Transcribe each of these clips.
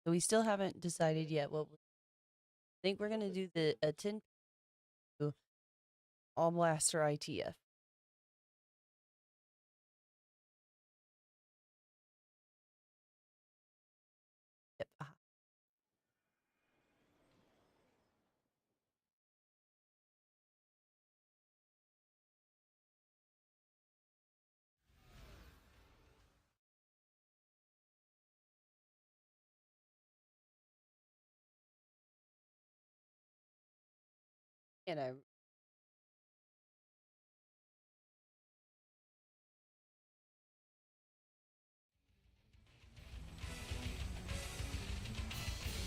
So we still haven't decided yet what we think we're gonna do the a 10 all blaster ITF. Yep. And I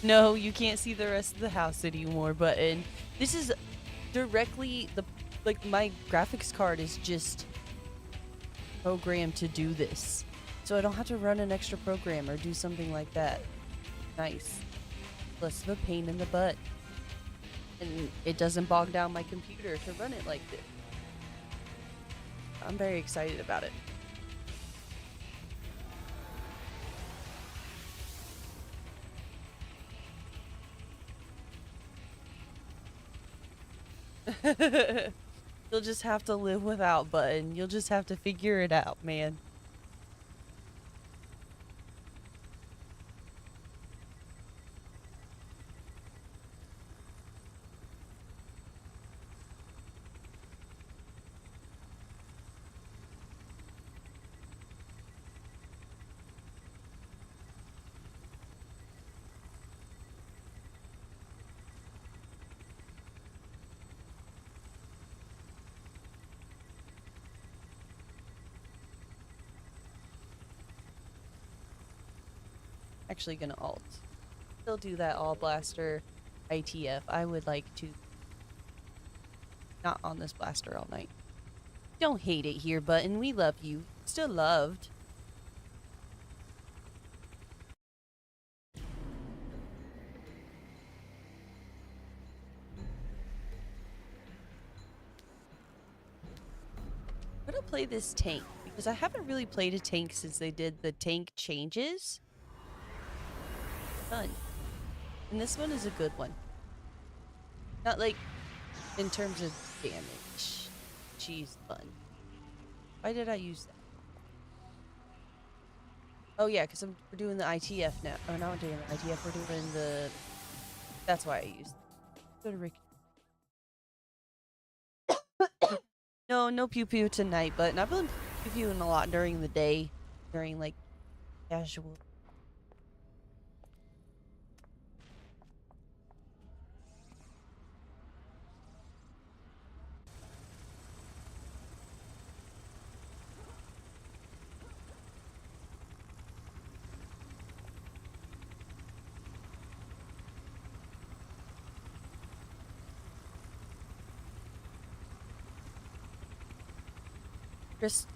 No, you can't see the rest of the house anymore, button. This is directly the like my graphics card is just programmed to do this. So I don't have to run an extra program or do something like that. Nice. Less of a pain in the butt. And it doesn't bog down my computer to run it like this. I'm very excited about it. You'll just have to live without button. You'll just have to figure it out, man. Actually gonna alt. Still do that all blaster ITF. I would like to not on this blaster all night. Don't hate it here, button. We love you. Still loved. I'm gonna play this tank because I haven't really played a tank since they did the tank changes. Fun. And this one is a good one. Not like in terms of damage. She's fun. Why did I use that? Oh yeah, because we're doing the ITF now. Oh, not we're doing the ITF. We're doing the. That's why I used. Go to Rick. No, no pew pew tonight, but I've been pew pewing a lot during the day, during like casual.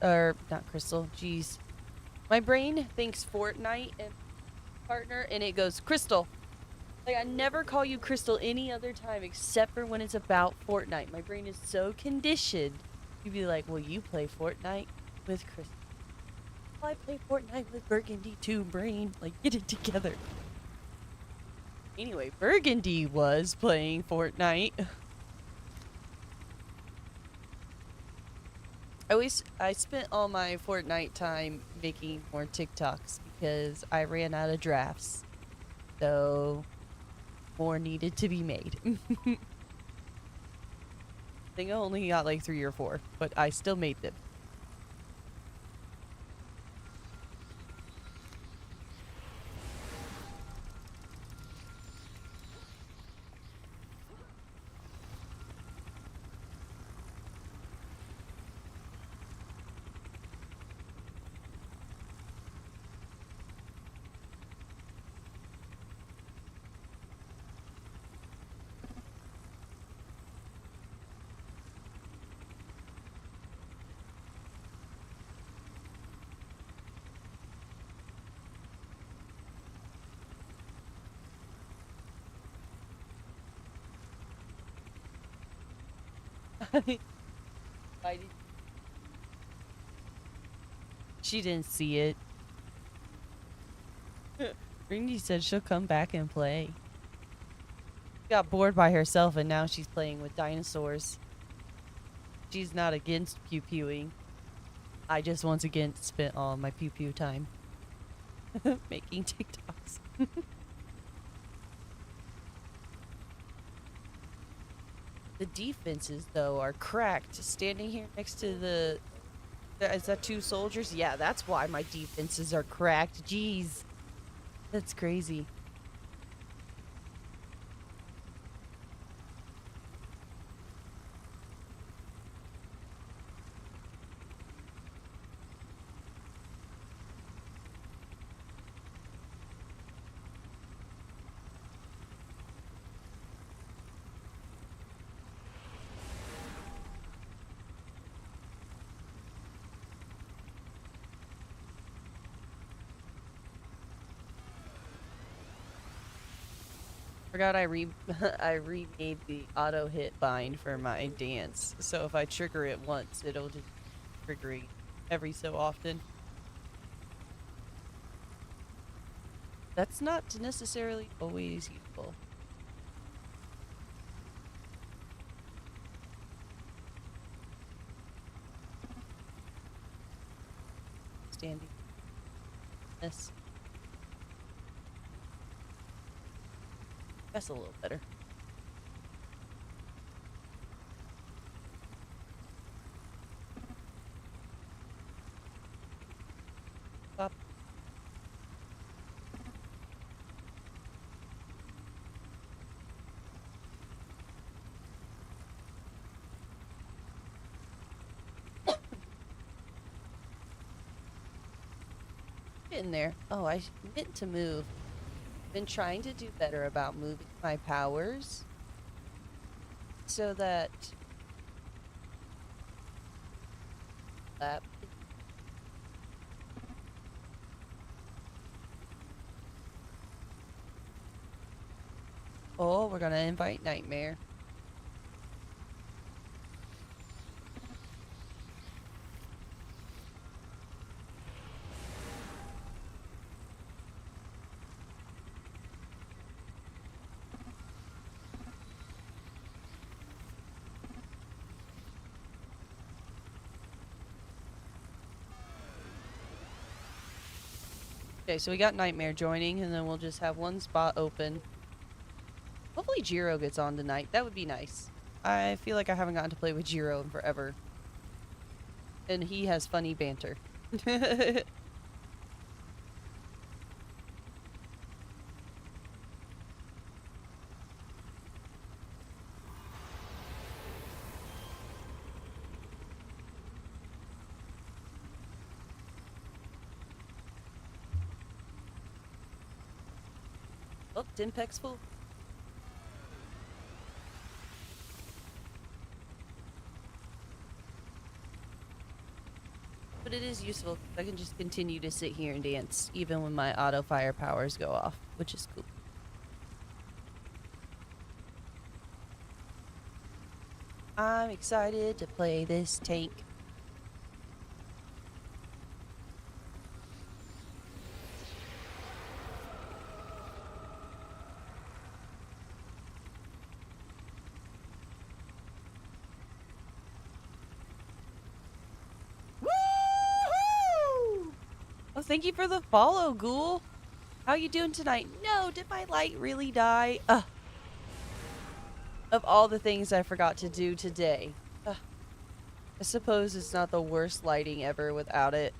Or not Crystal. Jeez, my brain thinks Fortnite and partner, and it goes Crystal. Like I never call you Crystal any other time except for when it's about Fortnite. My brain is so conditioned. You'd be like, "Well, you play Fortnite with Crystal." Well, I play Fortnite with Burgundy too, brain. Like, get it together. Anyway, Burgundy was playing Fortnite. I spent all my Fortnite time making more TikToks because I ran out of drafts. So more needed to be made. I think I only got like 3 or 4, but I still made them. Why did she didn't see it? Ringy said she'll come back and play. She got bored by herself and now she's playing with dinosaurs. She's not against pew pewing. I just once again spent all my pew pew time making TikToks. The defenses, though, are cracked. Standing here next to the... Is that 2 soldiers? Yeah, that's why my defenses are cracked. Jeez. That's crazy. Forgot I I remade the auto hit bind for my dance, so if I trigger it once, it'll just triggering every so often. That's not necessarily always useful. Standing this. That's a little better. Pop. Getting there. Oh, I meant to move. Been trying to do better about moving my powers so that that oh, we're gonna invite Nightmare. Okay, so we got Nightmare joining, and then we'll just have one spot open. Hopefully Jiro gets on tonight. That would be nice. I feel like I haven't gotten to play with Jiro in forever. And he has funny banter. Oh, Tinpex full. But it is useful. I can just continue to sit here and dance, even when my auto fire powers go off, which is cool. I'm excited to play this tank. Woo! Oh, thank you for the follow, Ghoul. How you doing tonight? No, did my light really die? Of all the things I forgot to do today. I suppose it's not the worst lighting ever without it.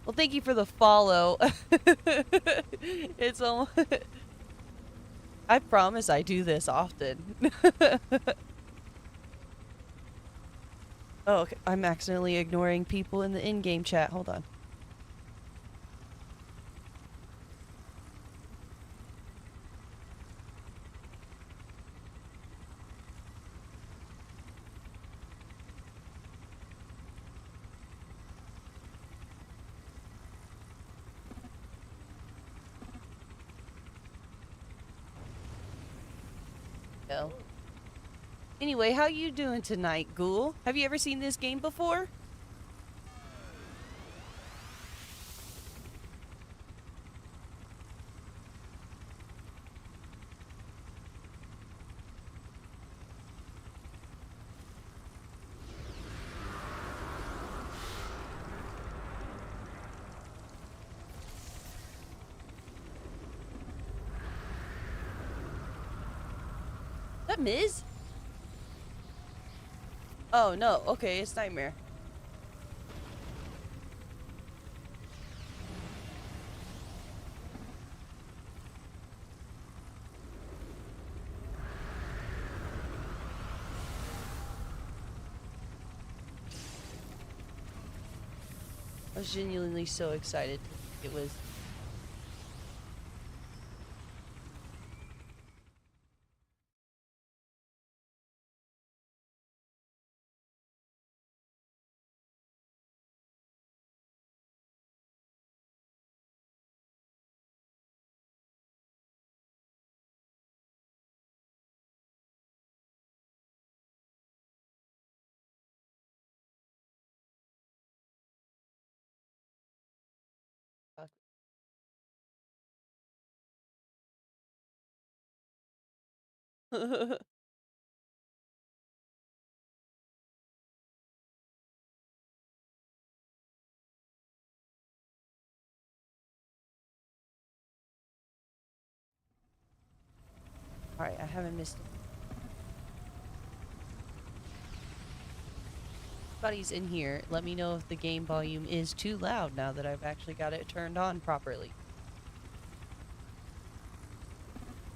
Well, thank you for the follow. It's almost... I promise I do this often. Oh, okay. I'm accidentally ignoring people in the in-game chat. Hold on. No. Anyway, how you doing tonight, Ghoul? Have you ever seen this game before? Is that Miz? Oh, no. Okay, it's Nightmare. I was genuinely so excited. It was Alright, I haven't missed it. Everybody's in here. Let me know if the game volume is too loud now that I've actually got it turned on properly.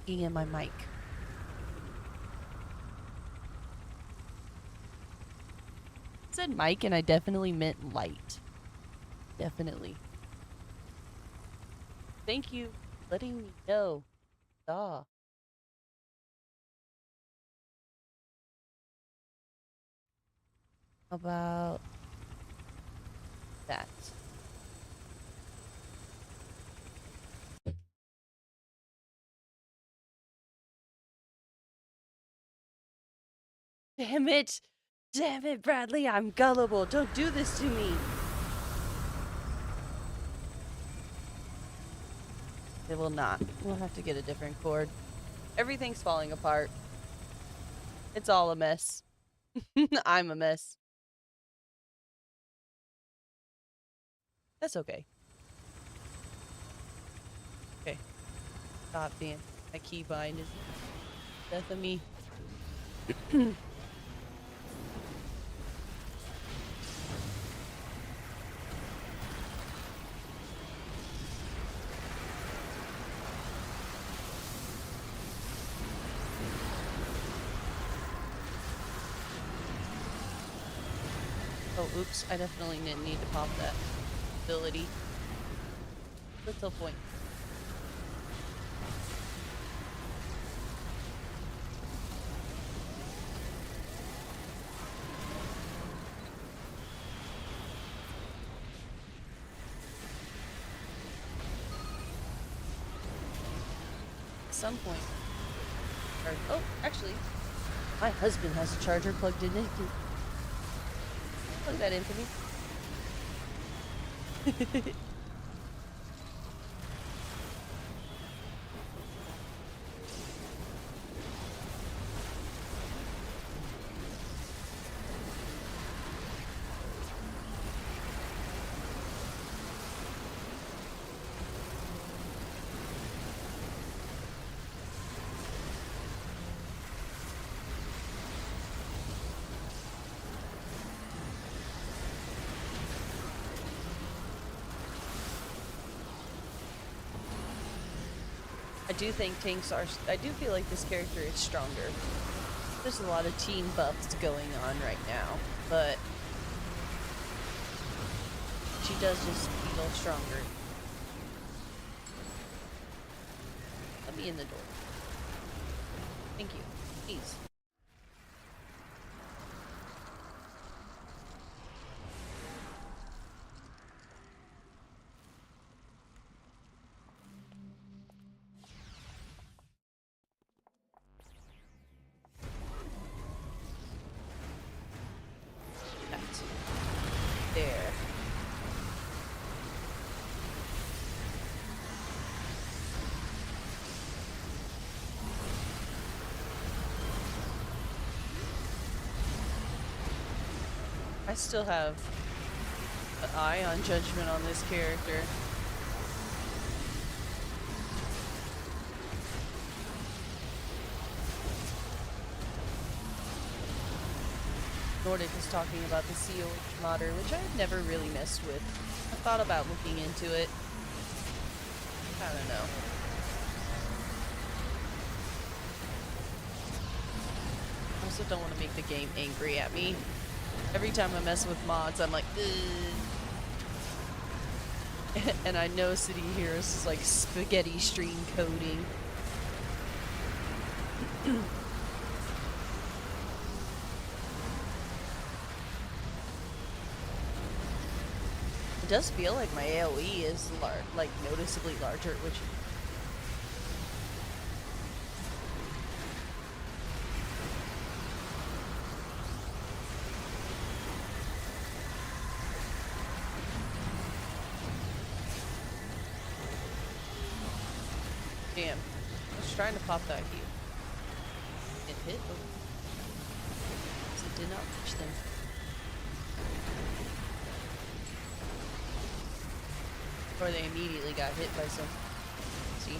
Looking at my mic. I said mic and I definitely meant light. Definitely. Thank you for letting me know. Ah. About that. Damn it! Damn it, Bradley, I'm gullible. Don't do this to me. It will not. We'll have to get a different cord. Everything's falling apart. It's all a mess. I'm a mess. That's okay. Okay. Stop being my keybind is death of me. Oh, oops. I definitely didn't need to pop that ability. Little point. At some point. Oh, actually, my husband has a charger plugged in. It can plug that in for me. I do think tanks are. I do feel like this character is stronger. There's a lot of team buffs going on right now, but she does just feel stronger. Let me in the door. Thank you. Please. That. There. I still have an eye on judgment on this character. Nordic is talking about the COH modder, which I've never really messed with. I thought about looking into it. I don't know. I also don't want to make the game angry at me. Every time I mess with mods, I'm like, ugh. And I know City Heroes is like spaghetti stream coding. It does feel like my AoE is like noticeably larger, which damn. I was trying to pop that heal. hit? Oh, it did not reach them. Or they immediately got hit by some. See?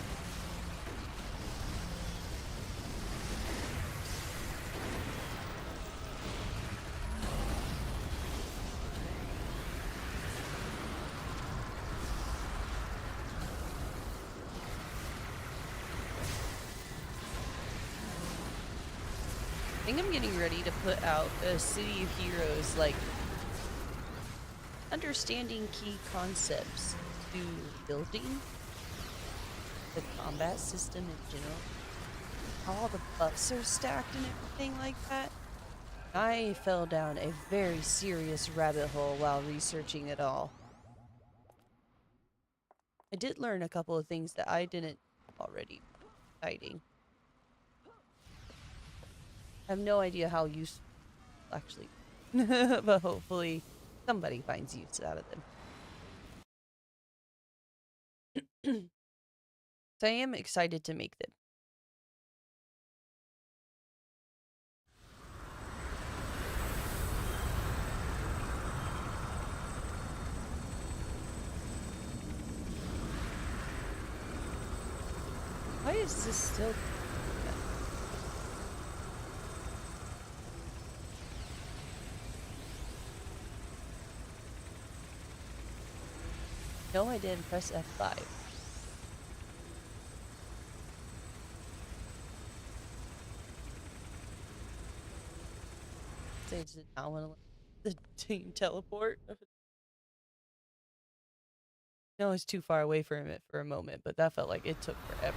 I think I'm getting ready to put out a City of Heroes, like, understanding key concepts to building the combat system in general. How all the buffs are stacked and everything like that. I fell down a very serious rabbit hole while researching it all. I did learn a couple of things that I didn't already. Exciting. I have no idea how useful actually, but hopefully somebody finds use out of them. So I am excited to make them. Why is this still? No, I didn't press F5. Say does it now want to let the team teleport? No, it's too far away from it for a moment, but that felt like it took forever.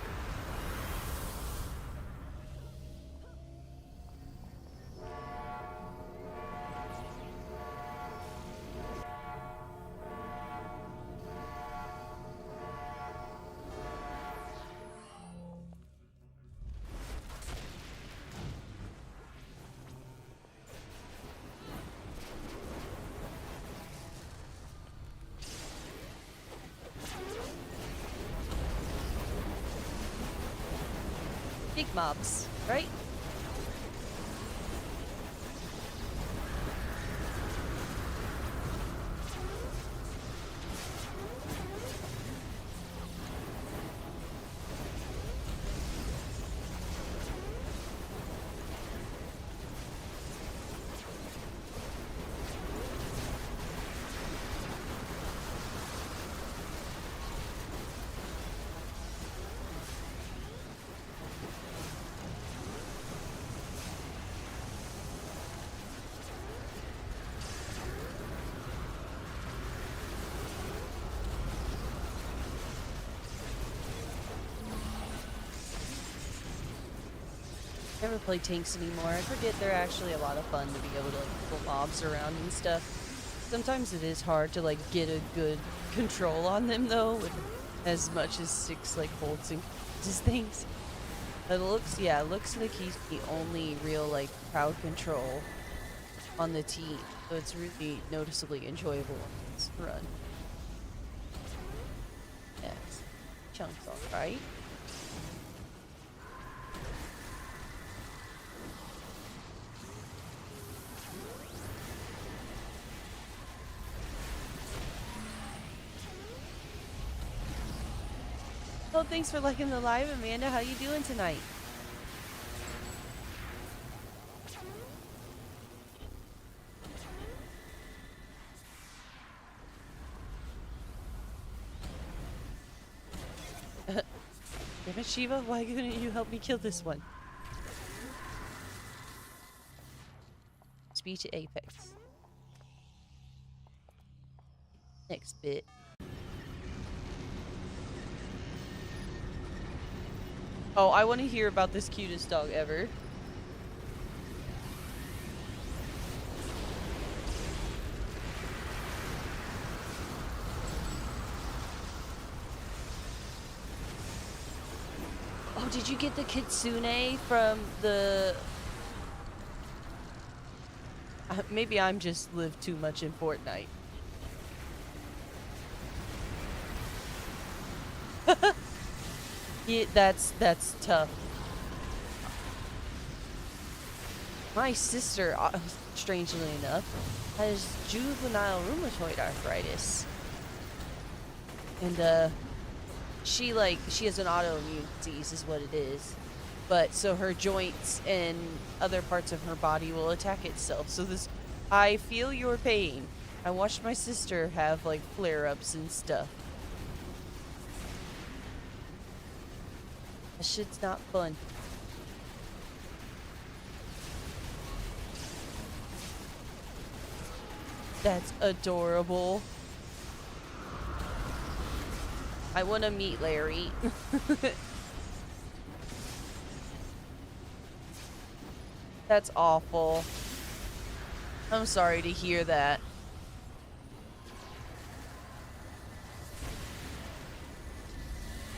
Big mobs, right? Never play tanks anymore. I forget they're actually a lot of fun to be able to like pull mobs around and stuff. Sometimes it is hard to like get a good control on them though, with as much as 6 like bolts and just things. But looks like he's the only real like crowd control on the team, so it's really noticeably enjoyable on this run. Yes, chunks alright. Well, thanks for liking the live, Amanda. How you doing tonight? Damn it, Shiva, why couldn't you help me kill this one? Speed to Apex. Next bit. Oh, I want to hear about this cutest dog ever. Oh, did you get the kitsune from the... maybe I'm just lived too much in Fortnite. Yeah, that's tough. My sister, strangely enough, has juvenile rheumatoid arthritis. And, she has an autoimmune disease is what it is. But so her joints and other parts of her body will attack itself. So I feel your pain. I watched my sister have like flare-ups and stuff. That shit's not fun. That's adorable. I want to meet Larry. That's awful. I'm sorry to hear that.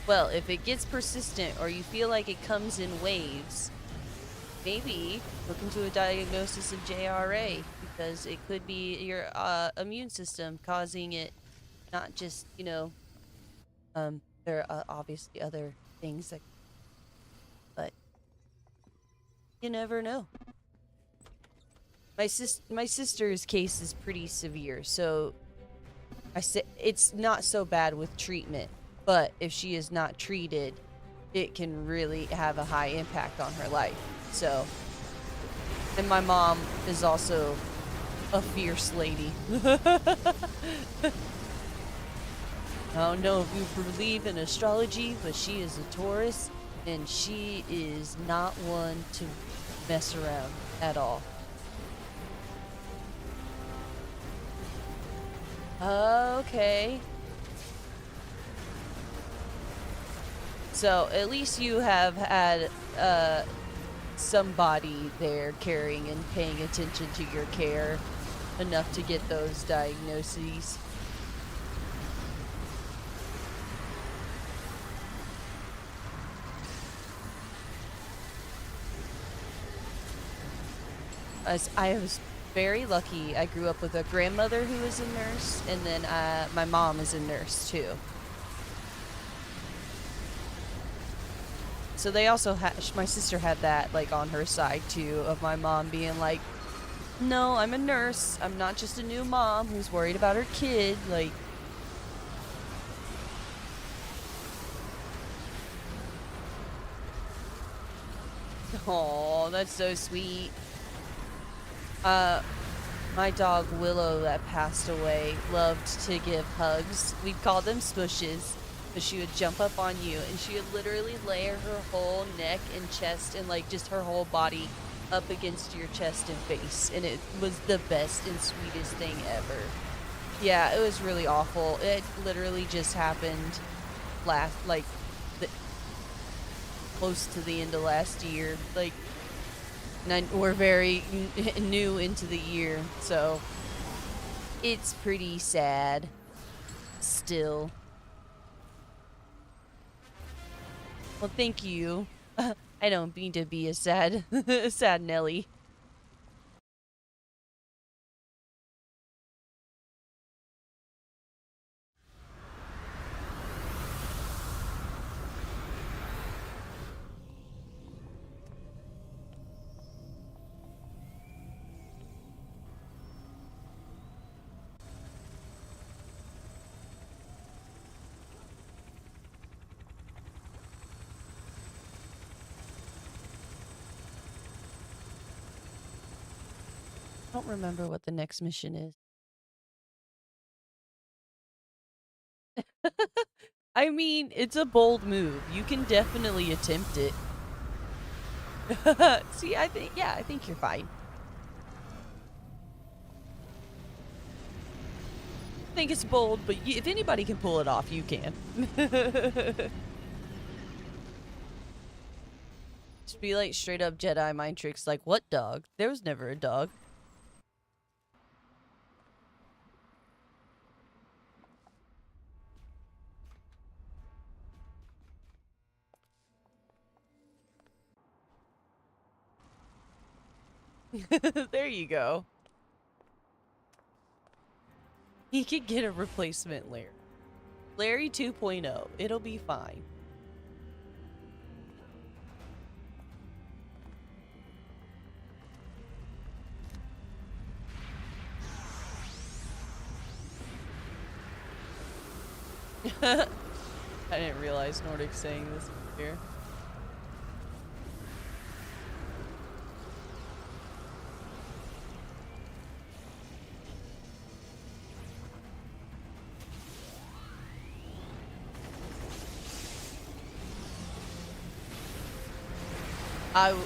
Well, if it gets persistent or you feel like it comes in waves, maybe look into a diagnosis of JRA, because it could be your immune system causing it, not just, there are obviously other things that, but you never know. My sister's case is pretty severe, so I said it's not so bad with treatment, but if she is not treated, it can really have a high impact on her life. So, and my mom is also a fierce lady. I don't know if you believe in astrology, but she is a Taurus, and she is not one to mess around at all. Okay. So, at least you have had, somebody there caring and paying attention to your care enough to get those diagnoses. As I was very lucky, I grew up with a grandmother who was a nurse, and then my mom is a nurse too. So they also my sister had that like on her side too, of my mom being like, no, I'm a nurse. I'm not just a new mom who's worried about her kid. Like, oh, that's so sweet. My dog Willow that passed away loved to give hugs. We'd call them smushes, but she would jump up on you and she would literally lay her whole neck and chest and like just her whole body up against your chest and face, and it was the best and sweetest thing ever. Yeah, it was really awful. It literally just happened close to the end of last year. Like, we're very new into the year, so it's pretty sad still. Well, thank you. I don't mean to be a sad, sad Nelly. I don't remember what the next mission is. I mean, it's a bold move. You can definitely attempt it. See, I think you're fine. I think it's bold, but if anybody can pull it off, you can. Just be like straight up Jedi mind tricks, like, what dog? There was never a dog. There you go. He could get a replacement Larry. Larry 2.0. It'll be fine. I didn't realize Nordic saying this here.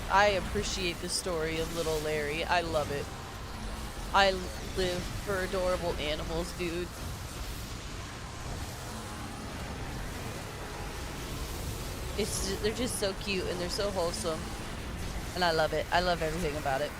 I appreciate the story of little Larry. I love it. I live for adorable animals, dude. They're just so cute and they're so wholesome. And I love it. I love everything about it.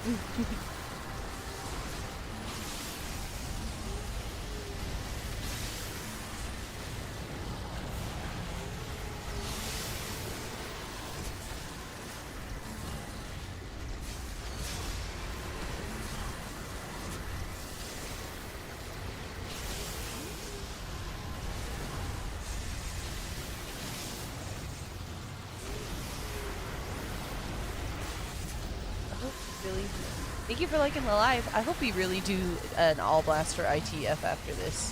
Thank you for liking the live. I hope we really do an all blaster ITF after this.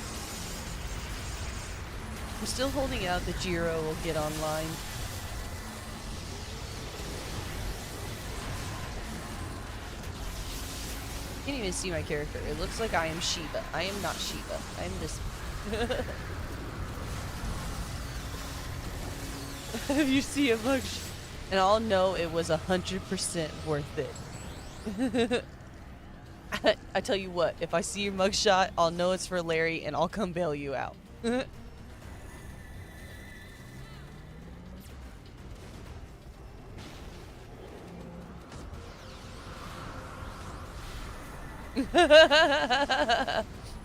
I'm still holding out that Jiro will get online. I can't even see my character. It looks like I am Shiva. I am not Shiva. I'm this. If you see a mug, and I'll know it was 100% worth it. I tell you what, if I see your mugshot, I'll know it's for Larry and I'll come bail you out.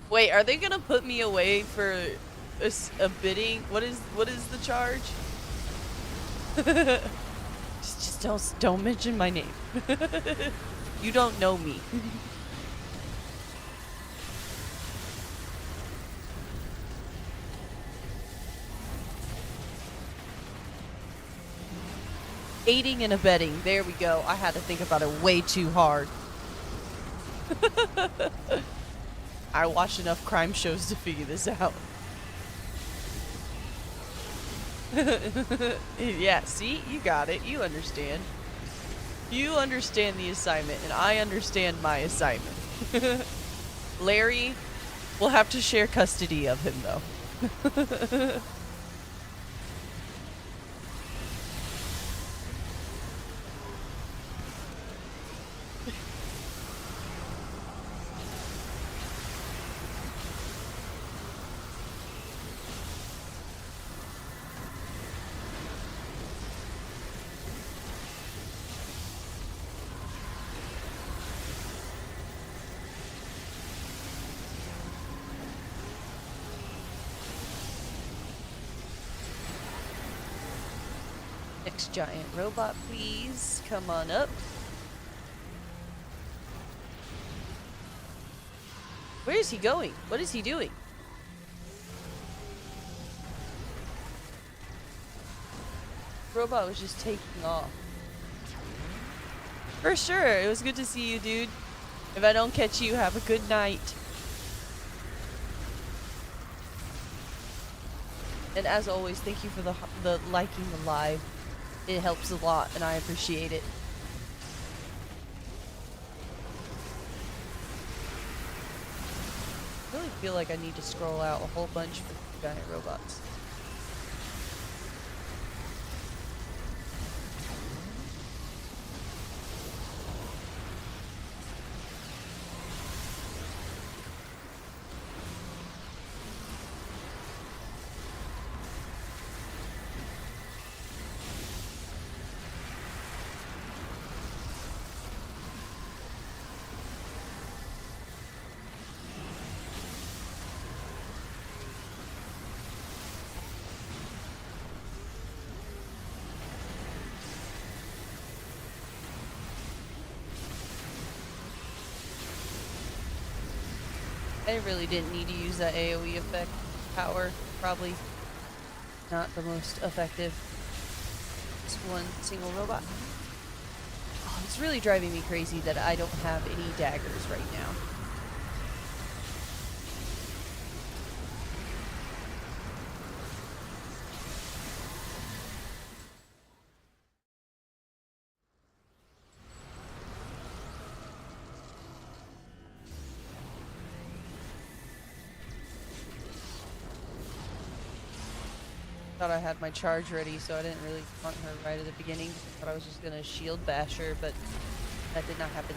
Wait, are they gonna put me away for a bidding? What is the charge? just don't mention my name. You don't know me. Aiding and abetting. There we go. I had to think about it way too hard. I watched enough crime shows to figure this out. Yeah, see? You got it. You understand. You understand the assignment, and I understand my assignment. Larry will have to share custody of him, though. Next giant robot, please. Come on up. Where is he going? What is he doing? Robot was just taking off. For sure. It was good to see you, dude. If I don't catch you, have a good night. And as always, thank you for the liking the live. It helps a lot, and I appreciate it. I really feel like I need to scroll out a whole bunch for giant robots. I really didn't need to use that AoE effect power. Probably not the most effective. Just one single robot. Oh, it's really driving me crazy that I don't have any daggers right now. Thought I had my charge ready, so I didn't really hunt her right at the beginning. I thought I was just gonna shield bash her, but that did not happen.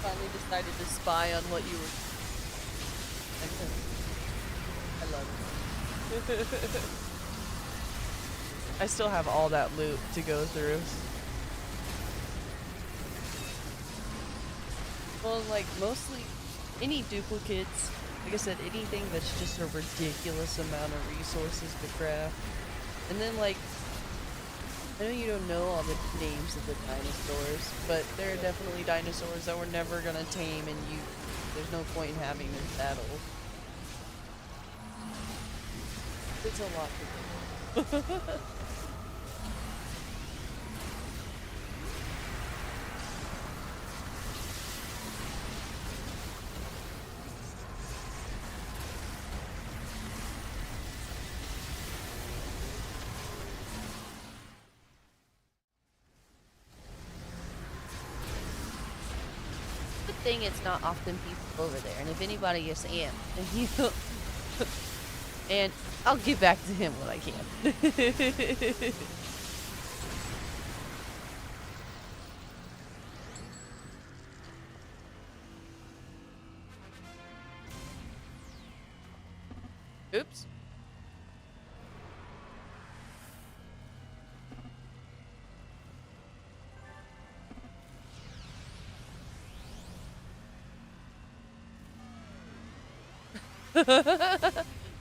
Finally decided to spy on what you were. I love it. I still have all that loot to go through. Well, like, mostly any duplicates, like I said, anything that's just a ridiculous amount of resources to craft. And then, like, I know you don't know all the names of the dinosaurs, but there are definitely dinosaurs that we're never gonna tame, and there's no point in having this battle. It's a lot to do. Good thing it's not often people over there, and if anybody is Am, and you and I'll get back to him when I can. Oops.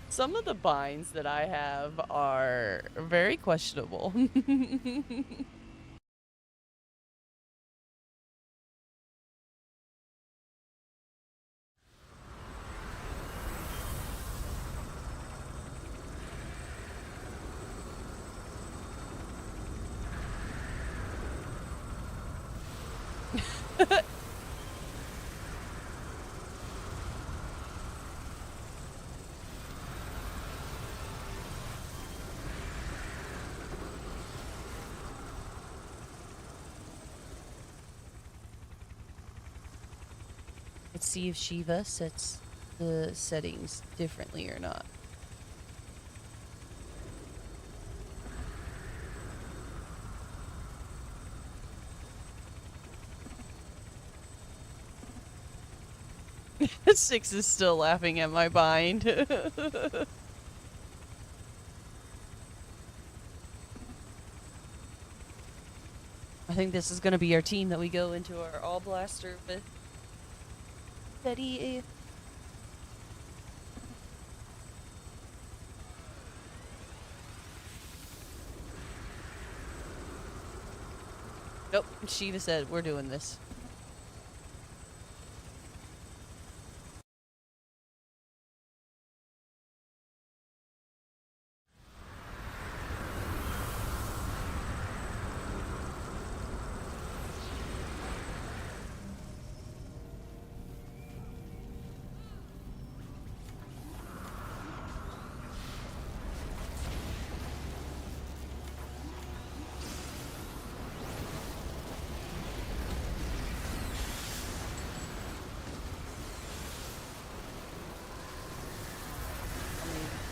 Some of the binds that I have are very questionable. Let's see if Shiva sets the settings differently or not. Six is still laughing at my bind. I think this is going to be our team that we go into our all blaster with. Betty. Nope, Shiva said we're doing this.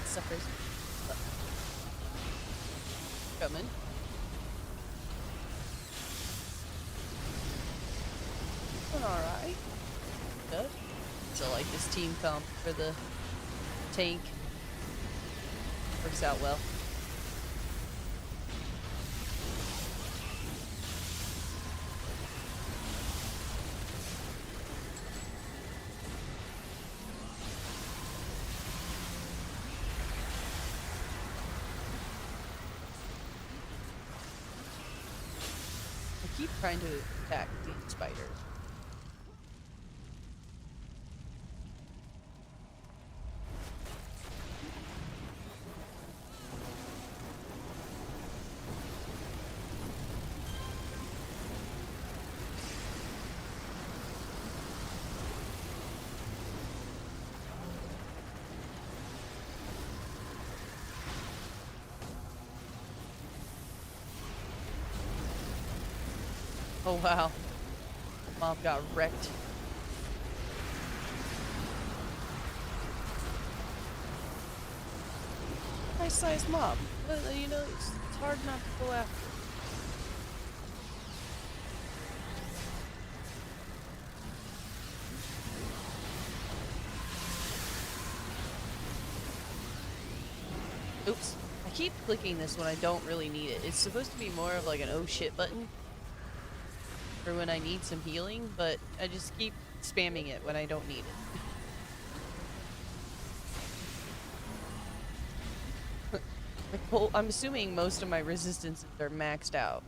Suckers. Coming. Doing alright. Good. So like this team comp for the tank. Works out well. Keep trying to attack the spiders. Oh wow. Mob got wrecked. Nice sized mob. But, you know, it's hard not to go after. Oops. I keep clicking this when I don't really need it. It's supposed to be more of like an oh shit button for when I need some healing, but I just keep spamming it when I don't need it. I'm assuming most of my resistances are maxed out.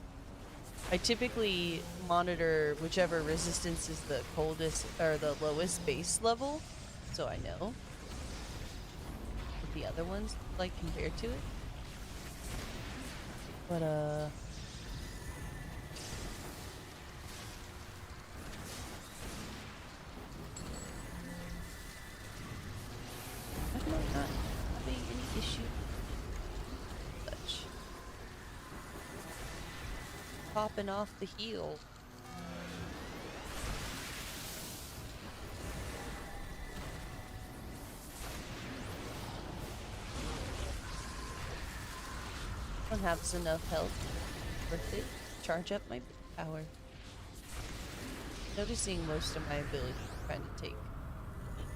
I typically monitor whichever resistance is the coldest or the lowest base level, so I know what the other ones like compared to it. But I'm not having any issue with such. Popping off the heel. I don't have enough health. Worth it. Charge up my power. Noticing most of my abilities kind of take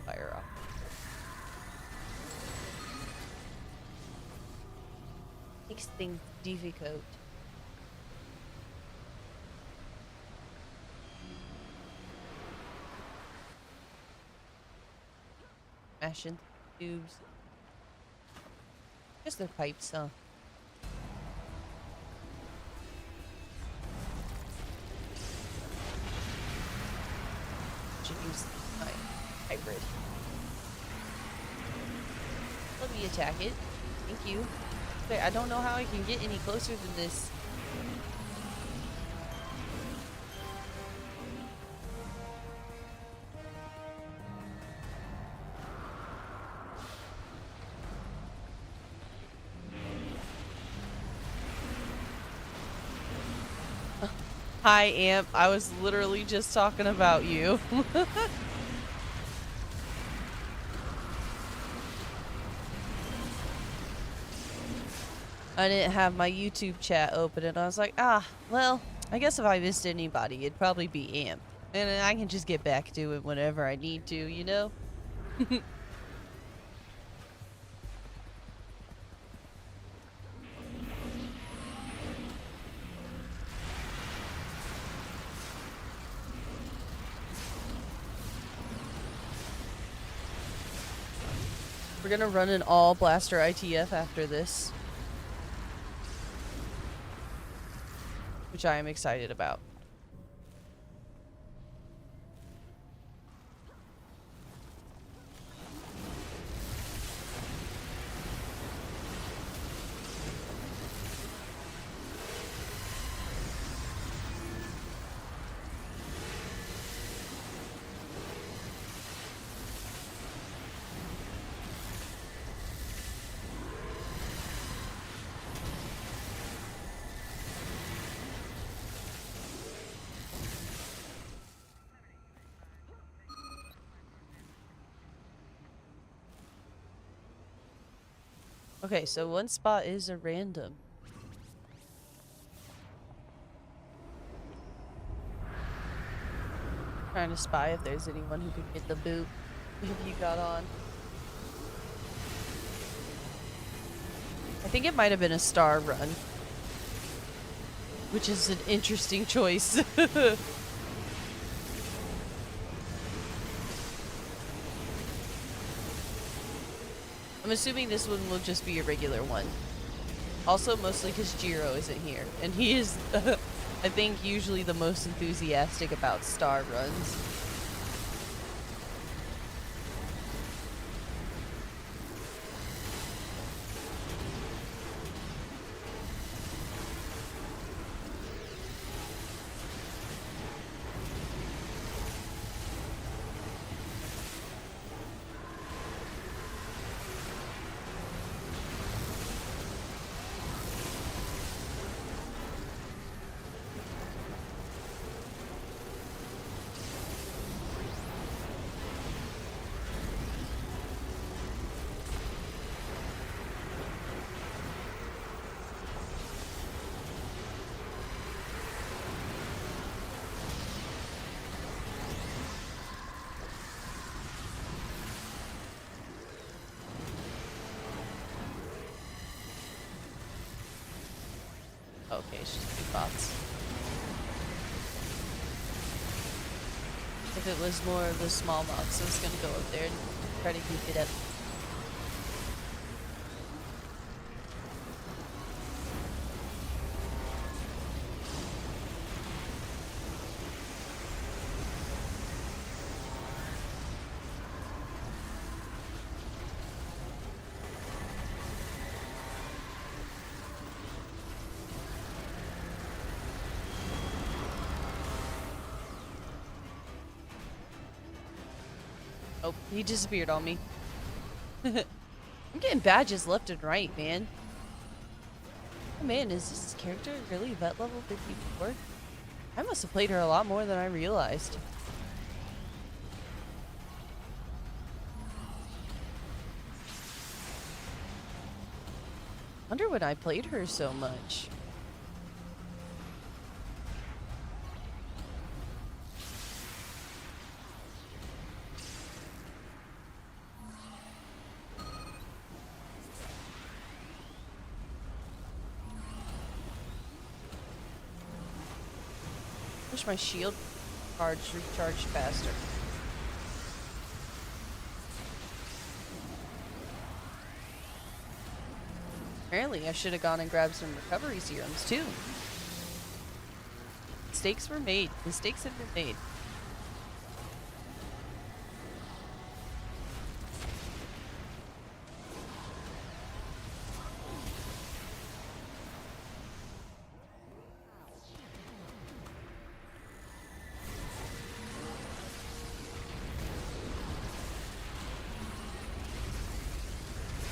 fire off. Makes things difficult. Mashing tubes. Guess they're pipes, huh? Should use my hybrid. Let me attack it. Thank you. Okay, I don't know how I can get any closer than this. Hi, Amp. I was literally just talking about you. I didn't have my YouTube chat open and I was like, well, I guess if I missed anybody, it'd probably be Amp. And then I can just get back to it whenever I need to, you know? We're gonna run an all blaster ITF after this, which I am excited about. Okay, so one spot is a random. Trying to spy if there's anyone who could get the boot if you got on. I think it might have been a star run, which is an interesting choice. I'm assuming this one will just be a regular one. Also, mostly because Jiro isn't here. And he is, I think, usually the most enthusiastic about star runs. Okay, it's just 2 bots. If it was more of the small box, I was gonna go up there and try to keep it up. Oh, he disappeared on me. I'm getting badges left and right, man. Oh man, is this character really vet level 54? I must have played her a lot more than I realized. Wonder when I played her so much. Wish my shield cards recharged faster. Apparently, I should have gone and grabbed some recovery serums too. Mistakes were made. Mistakes have been made.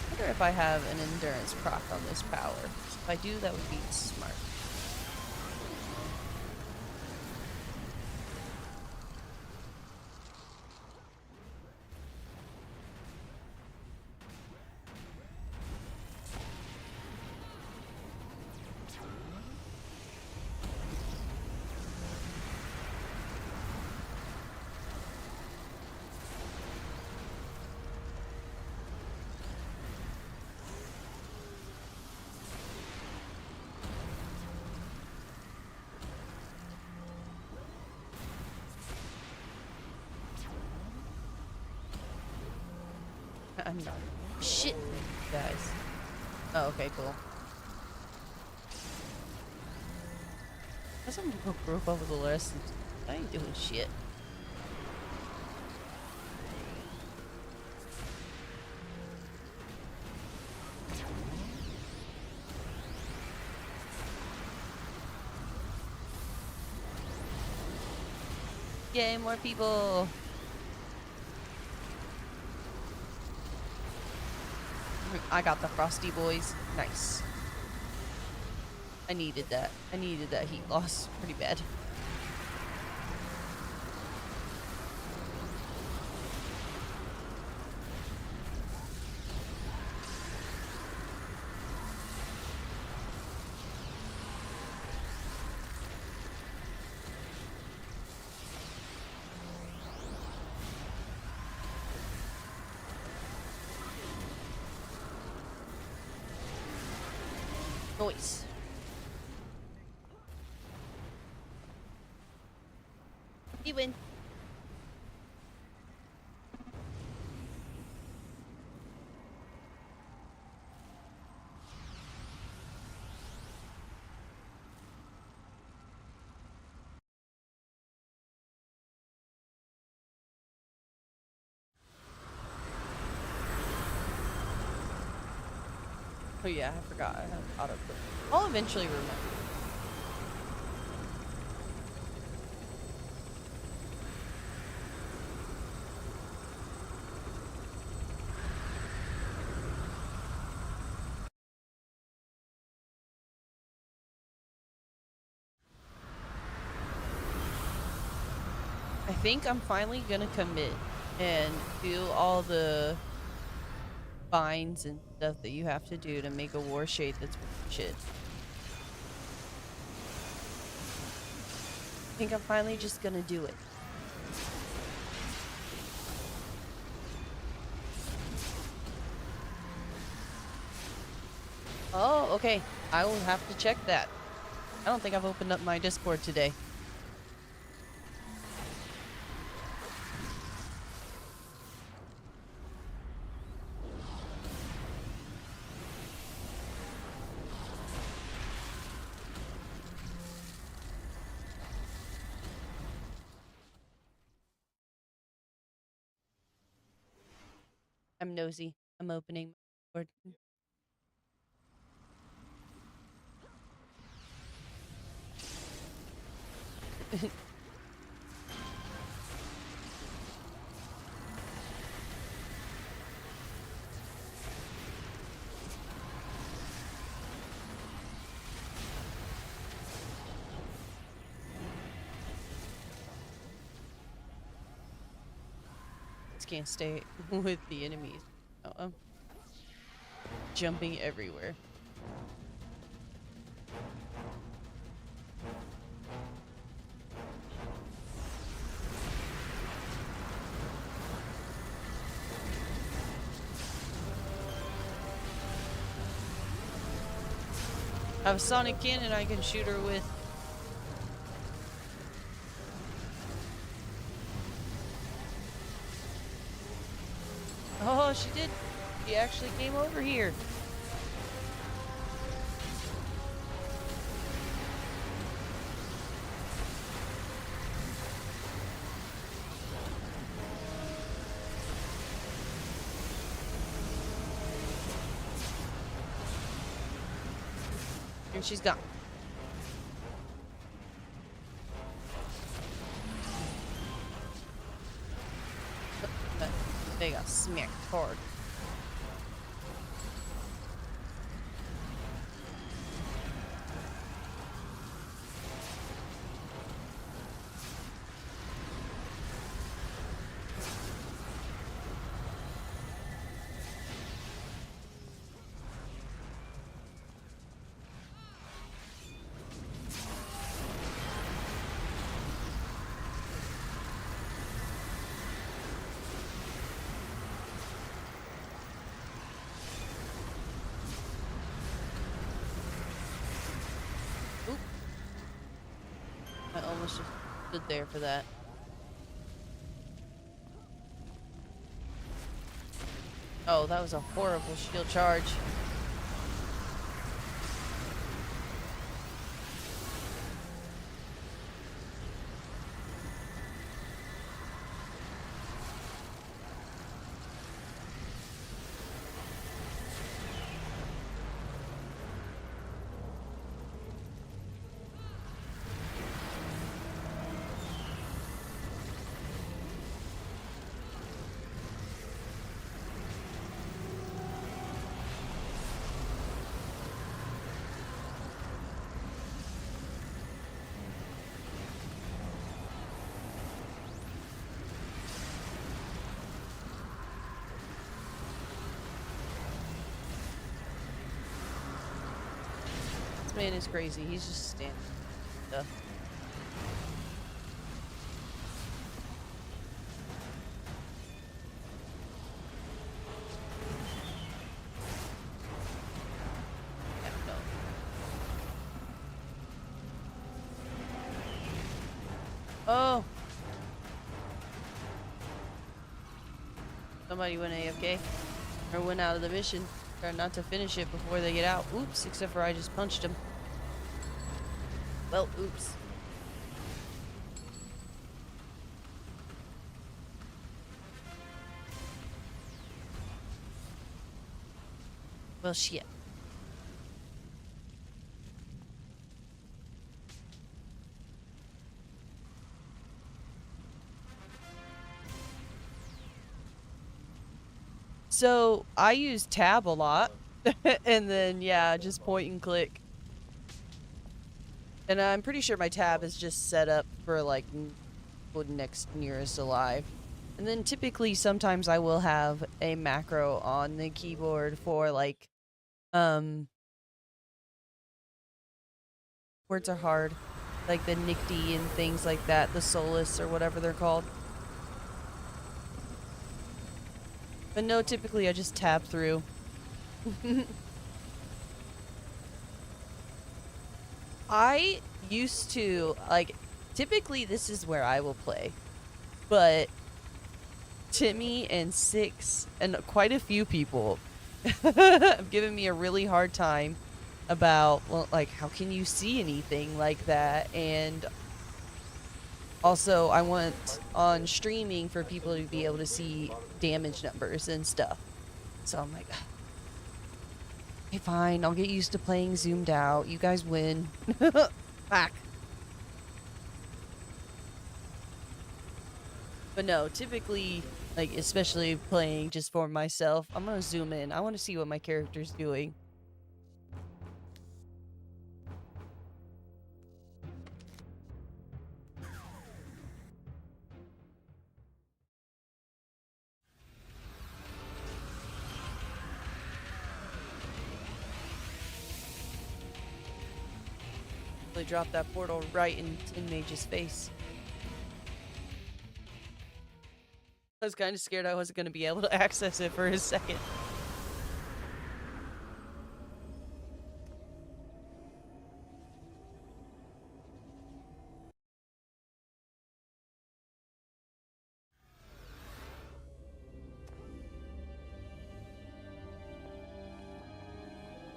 I wonder if I have an endurance proc on this power. If I do, that would be smart. I'm not. Shit, guys. Oh, okay, cool. I guess I'm gonna go group up with the rest. I ain't doing shit. Yay, more people! I got the Frosty Boys. Nice. I needed that. I needed that heat loss pretty bad. Noise. You win. Oh yeah, I forgot I have auto clip. I'll eventually remember. I think I'm finally gonna commit and do all the binds and stuff that you have to do to make a war shade that's worth shit. I think I'm finally just gonna do it. Oh, okay. I will have to check that. I don't think I've opened up my Discord today. I'm nosy. I'm opening my Discord. Just can't stay with the enemies. Oh, I'm jumping everywhere. I have a sonic cannon I can shoot her with. Oh, she did. She actually came over here. And she's gone. They got smacked hard. Oop. I almost just stood there for that. Oh, that was a horrible shield charge. This man is crazy. He's just standing. Stuff. Yeah, no. Oh! Somebody went AFK. Or went out of the mission. Try not to finish it before they get out. Oops, except for I just punched him. Well, oops. Well, shit. So, I use tab a lot. And then, yeah, just point and click. And I'm pretty sure my tab is just set up for, like, next nearest alive. And then typically, sometimes I will have a macro on the keyboard for, like, words are hard. Like the Nicti and things like that, the Solus or whatever they're called. But no, typically I just tab through. I used to, like, typically this is where I will play, but Timmy and Six and quite a few people have given me a really hard time about, well, like, how can you see anything like that? And also, I want on streaming for people to be able to see damage numbers and stuff. So I'm like, okay, fine, I'll get used to playing zoomed out. You guys win. Back. But no, typically, like, especially playing just for myself, I'm gonna zoom in. I want to see what my character's doing. They dropped that portal right in Mage's face. I was kind of scared I wasn't going to be able to access it for a second.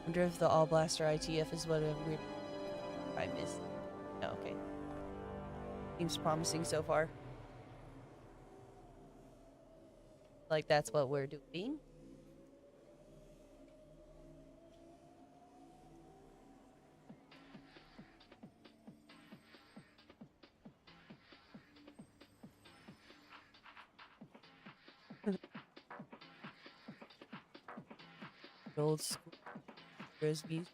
Wonder if the All Blaster ITF is what a weird I missed. Oh, okay. Seems promising so far. Like that's what we're doing. Old school frisbees.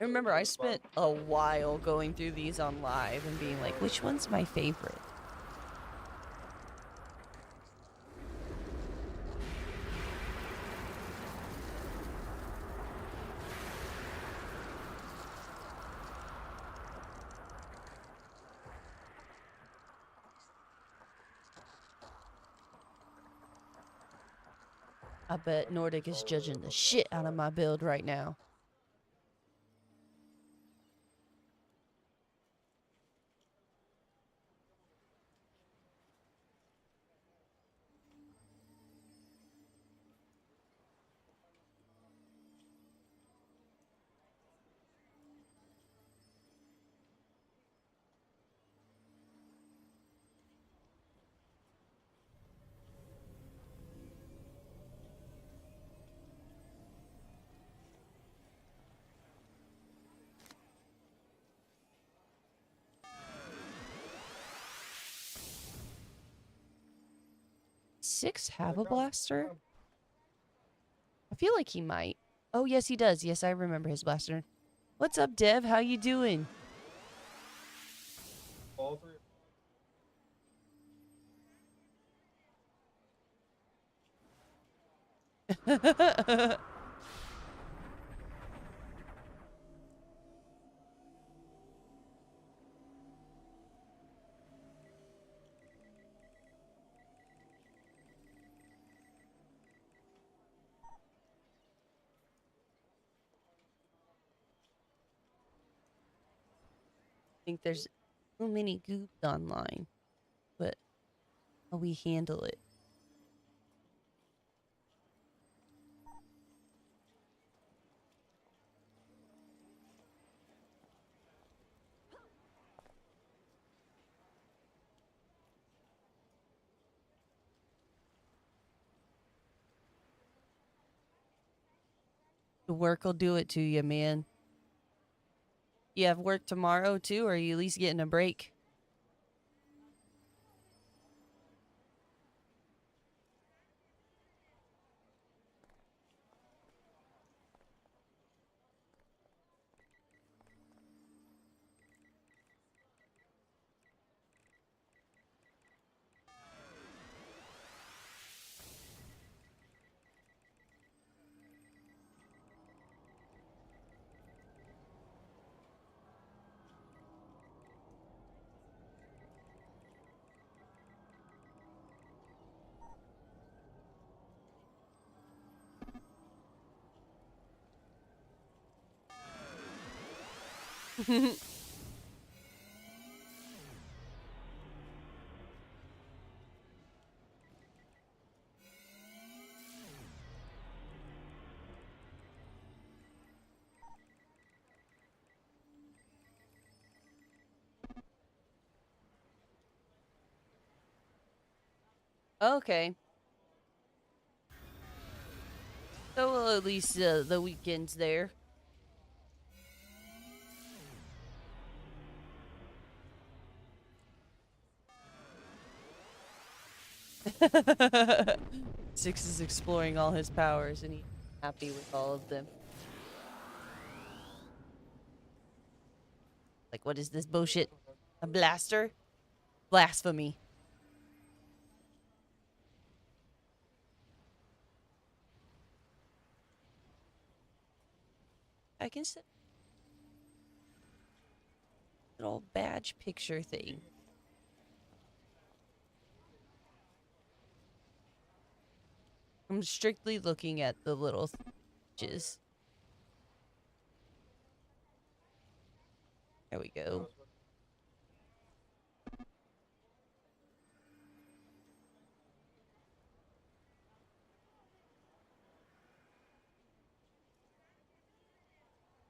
I remember I spent a while going through these on live and being like, which one's my favorite? I bet Nordic is judging the shit out of my build right now. Six have a blaster? I feel like he might. Oh, yes, he does. Yes, I remember his blaster. What's up, Dev? How you doing? I think there's so many goops online, but how we handle it. The work will do it to you, man. You have work tomorrow too, or are you at least getting a break? Okay. So well, at least the weekend's there. Six is exploring all his powers and he's happy with all of them. Like, what is this bullshit? A blaster? Blasphemy. I can set a little badge picture thing. I'm strictly looking at the little things. There we go.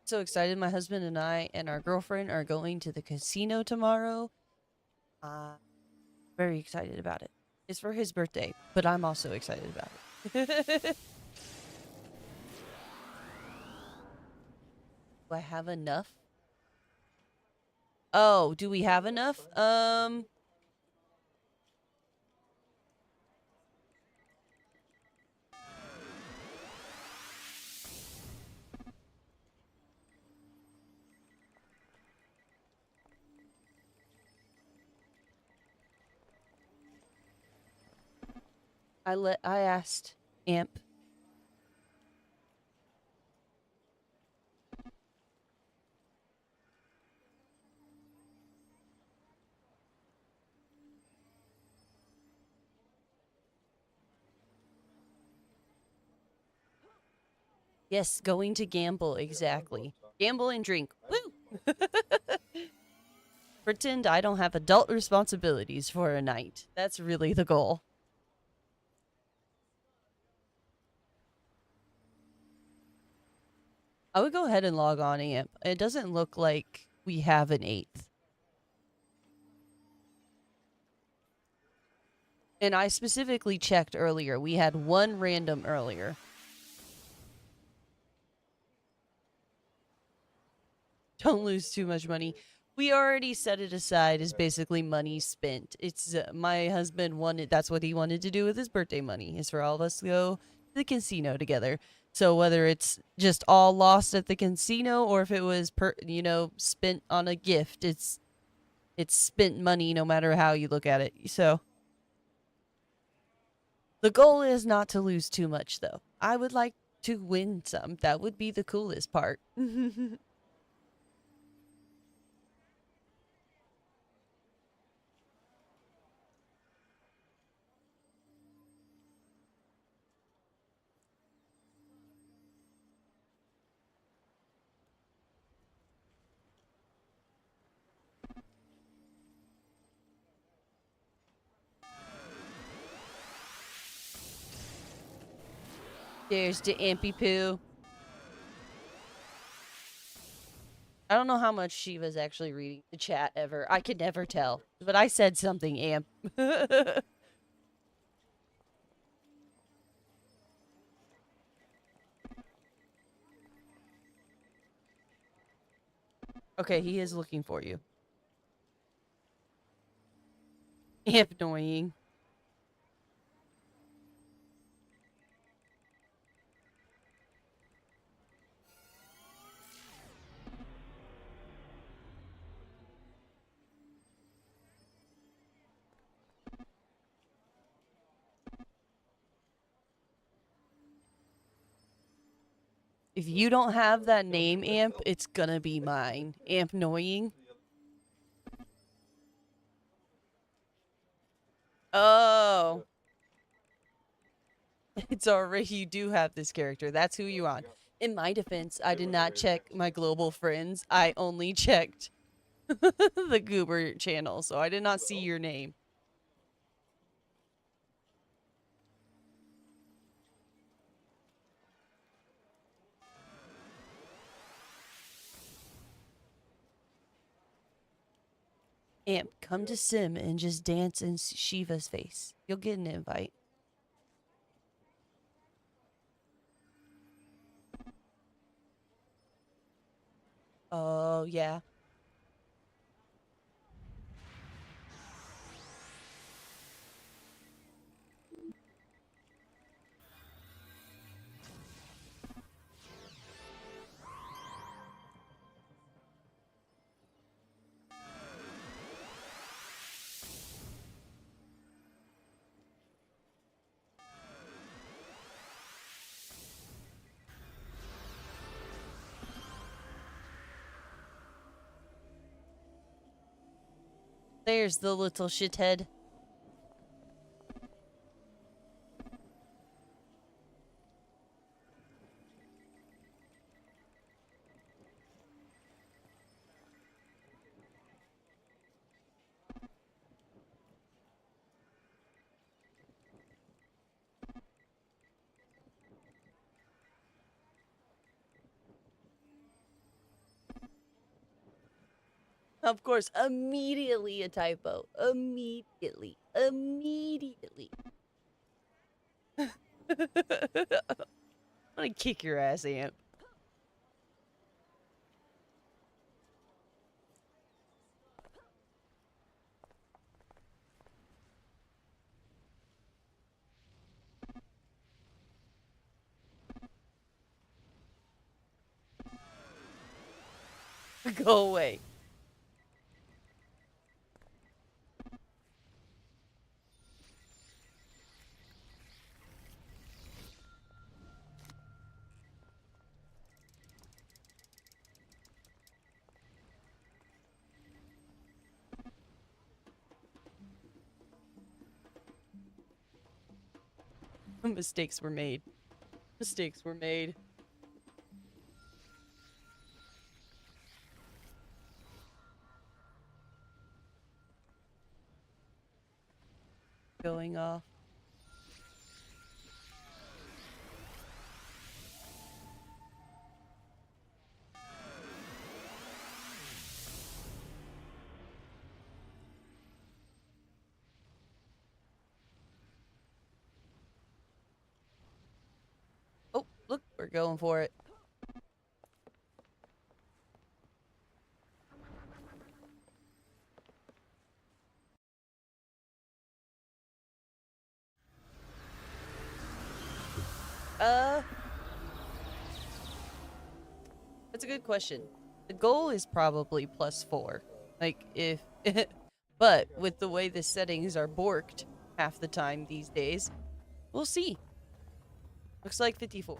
So excited. My husband and I and our girlfriend are going to the casino tomorrow. Very excited about it. It's for his birthday, but I'm also excited about it. Do I have enough? Oh, do we have enough? I asked Amp. Yes, going to gamble, exactly. Gamble and drink. Woo! Pretend I don't have adult responsibilities for a night. That's really the goal. I would go ahead and log on Amp. It doesn't look like we have an eighth. And I specifically checked earlier. We had one random earlier. Don't lose too much money. We already set it aside as basically money spent. It's my husband wanted, that's what he wanted to do with his birthday money, is for all of us to go to the casino together. So whether it's just all lost at the casino or if it was spent on a gift, it's spent money no matter how you look at it. So the goal is not to lose too much though. I would like to win some. That would be the coolest part. There's the Ampy Poo. I don't know how much Shiva's actually reading the chat ever. I could never tell. But I said something, Amp. Okay, he is looking for you. Amp annoying. If you don't have that name, Amp, it's gonna be mine. Amp annoying. Oh. It's already, you do have this character. That's who you on. In my defense, I did not check my global friends. I only checked the Goober channel, so I did not see your name. Amp, come to Sim and just dance in Shiva's face. You'll get an invite. Oh, yeah. There's the little shithead. Of course, immediately a typo. Immediately. Immediately. I'm gonna kick your ass, Amp. Go away. Mistakes were made. Mistakes were made. Going off. Oh, look, we're going for it. That's a good question. The goal is probably +4. Like, if... but with the way the settings are borked half the time these days, we'll see. Looks like 54.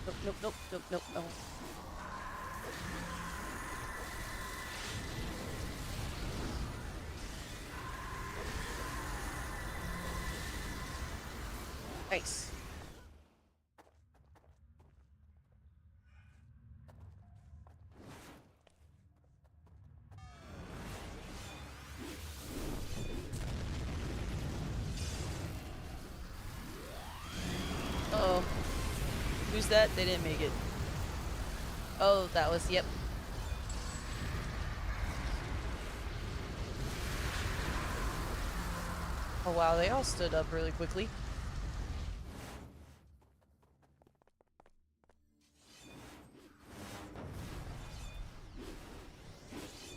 Nope, nope, nope, nope, nope, no. Nice. Uh-oh. Who's that? They didn't make it. Oh, that was... Yep. Oh, wow, they all stood up really quickly.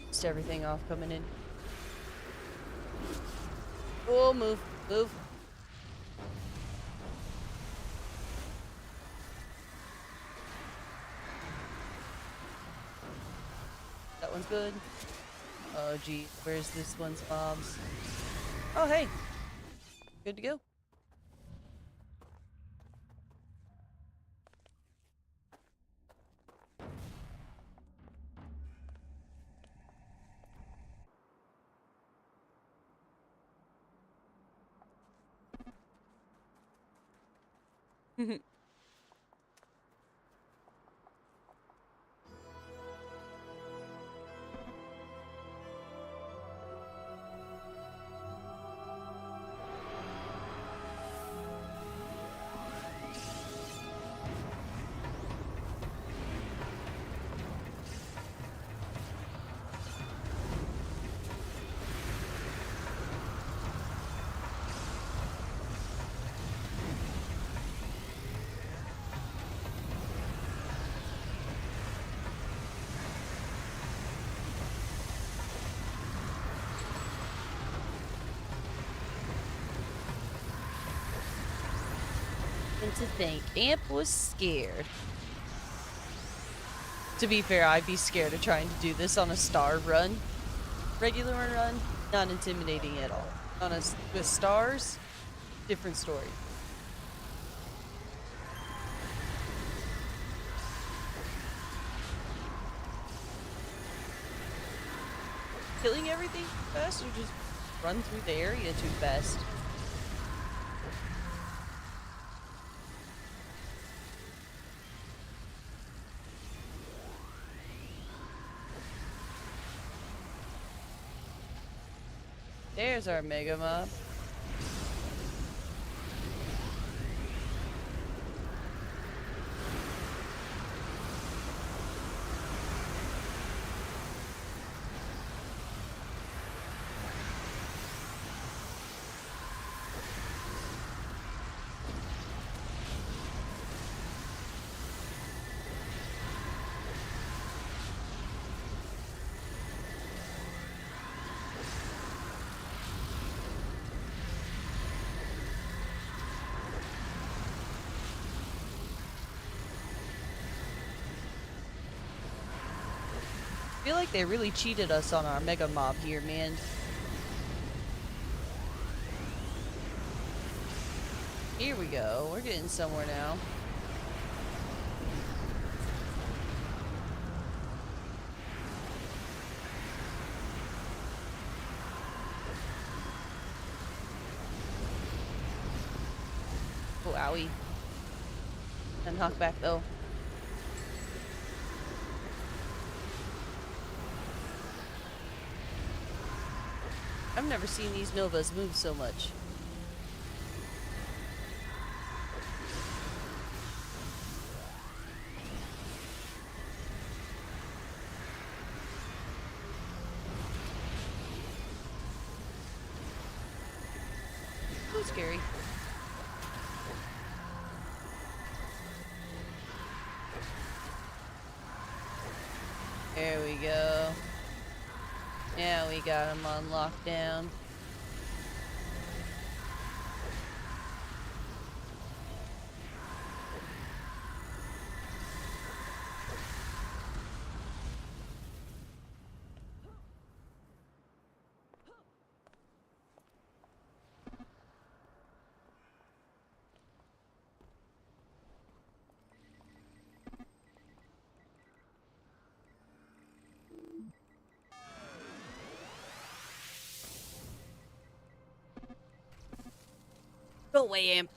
Just everything off coming in. Oh, move, move. That one's good. Oh, geez, where's this one's mobs? Oh, hey. Good to go. And to think, Amp was scared. To be fair, I'd be scared of trying to do this on a star run. Regular run, not intimidating at all. With stars, different story. Killing everything fast or just run through the area too fast? There's our Mega Mob. I feel like they really cheated us on our Mega Mob here, man. Here we go. We're getting somewhere now. Oh, owie. And knock back though. I've never seen these Novas move so much. So scary. There we go. Now we got him on lockdown. Go away, Imp.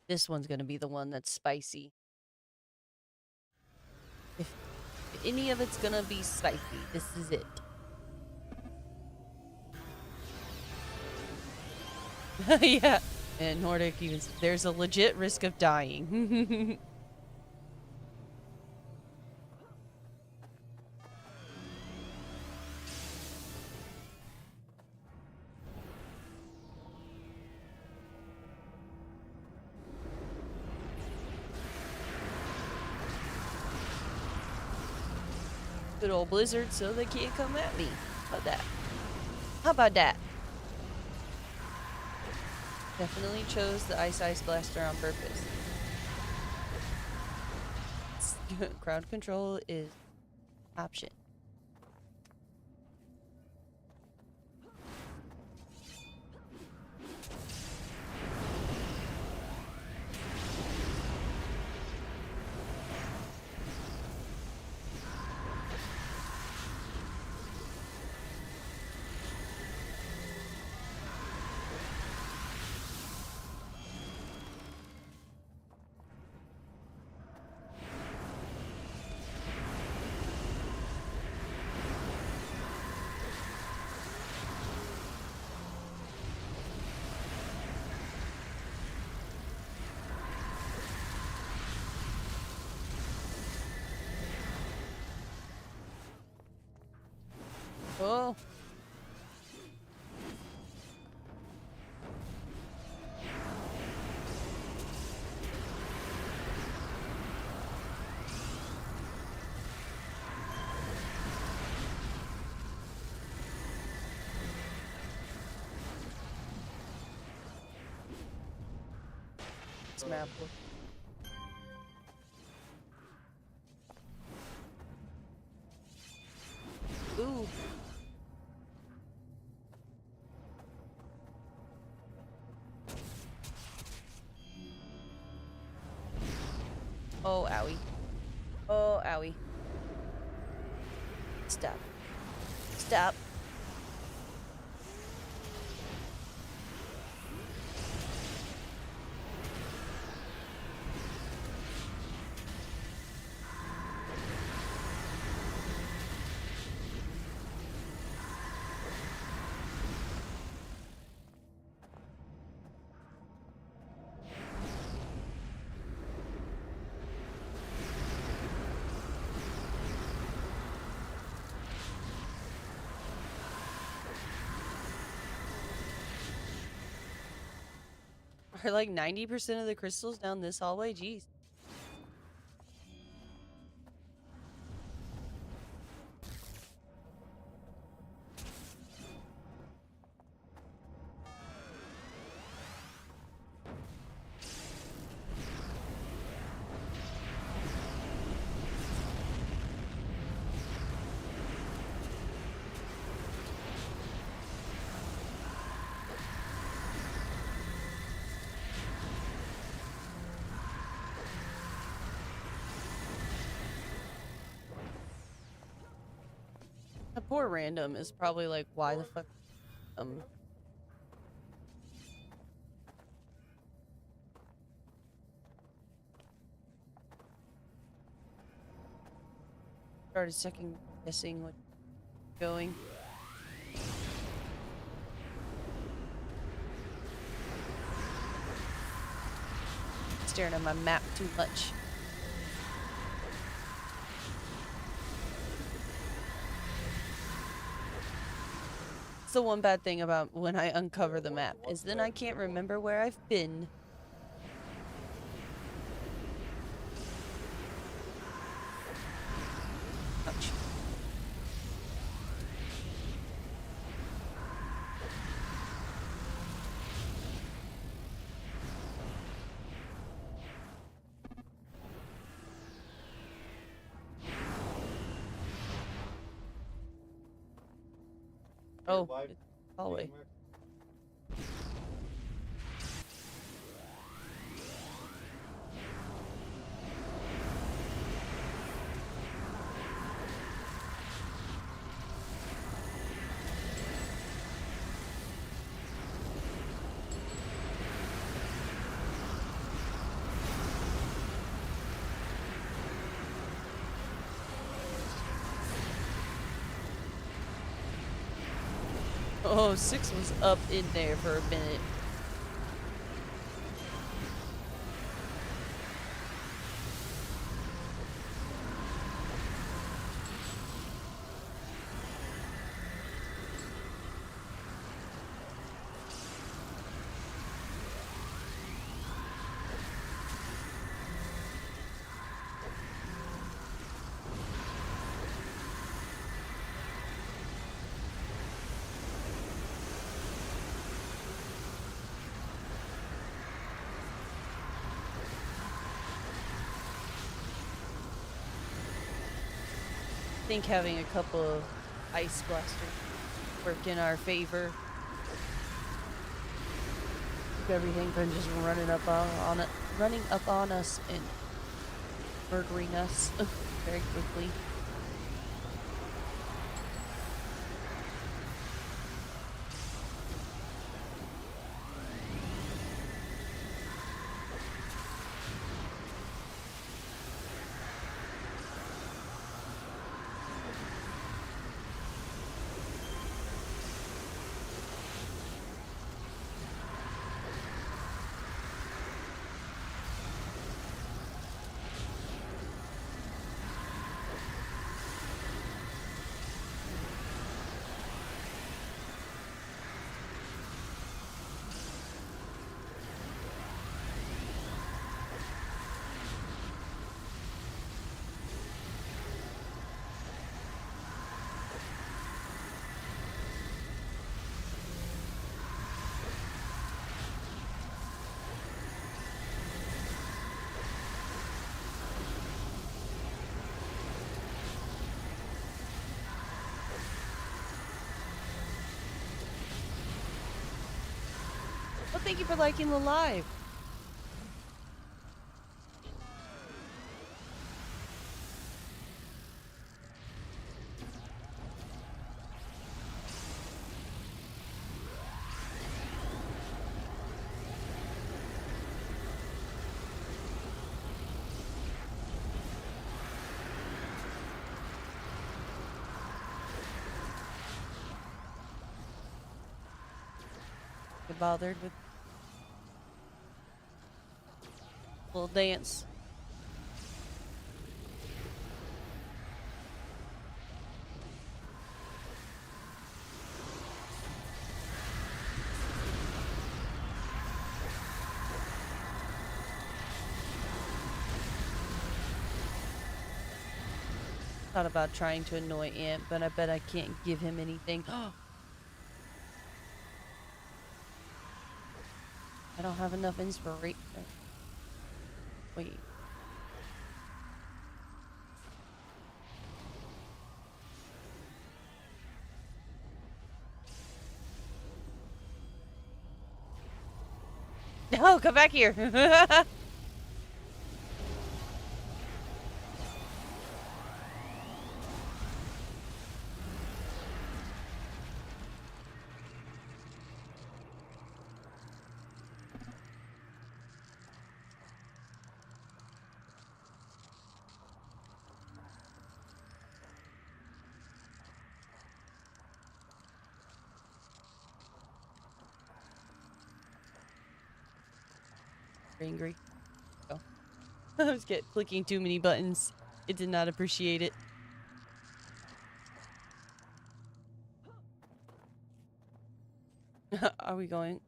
This one's gonna be the one that's spicy. If any of it's gonna be spicy, this is it. Yeah. And Nordic even there's a legit risk of dying. stupid old blizzard so they can't come at me. How about that? How about that? Definitely chose the ice blaster on purpose. Crowd control is option. Oh. This map. Ooh. Oh, owie. Oh, owie. Stop. Stop. Are like 90% of the crystals down this hallway? Jeez. The poor random is probably like, why the fuck? Started second guessing what's going. Staring at my map too much. It's the one bad thing about when I uncover the map is then I can't remember where I've been. Ouch. Oh, it's hallway. Oh, 6 was up in there for a minute. think having a couple of ice blasters work in our favor. Keep everything from just running up on us and murdering us very quickly. Well, thank you for liking the live. Get bothered with a little dance. Thought about trying to annoy Ant, but I bet I can't give him anything. I don't have enough inspiration. Wait. No, come back here. Angry. Oh. I was clicking too many buttons. It did not appreciate it. Are we going?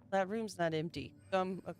That room's not empty. Okay.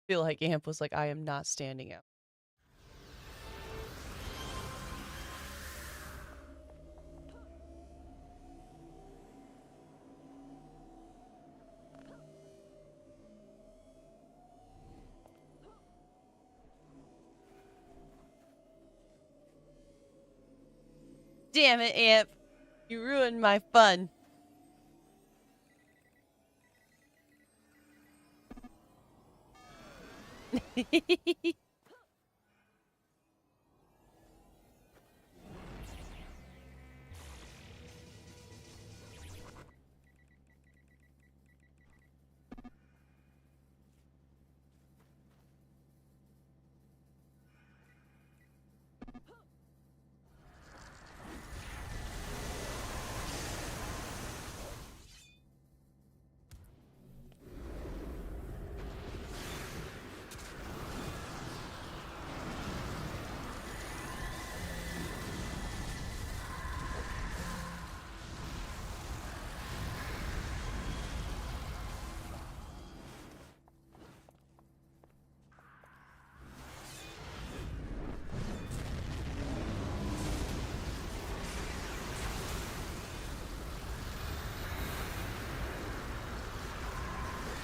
Feel like Amp was like, I am not standing out. Damn it, Amp. You ruined my fun.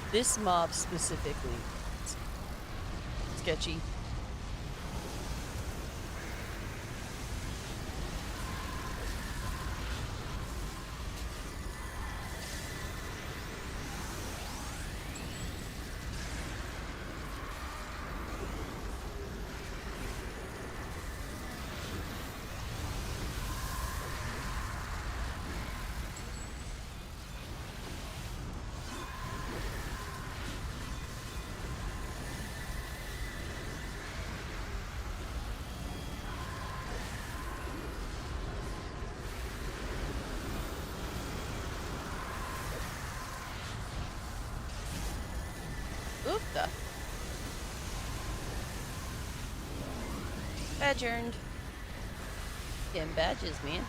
This mob specifically, it's sketchy. Oopta. Badge earned. 10 badges, man.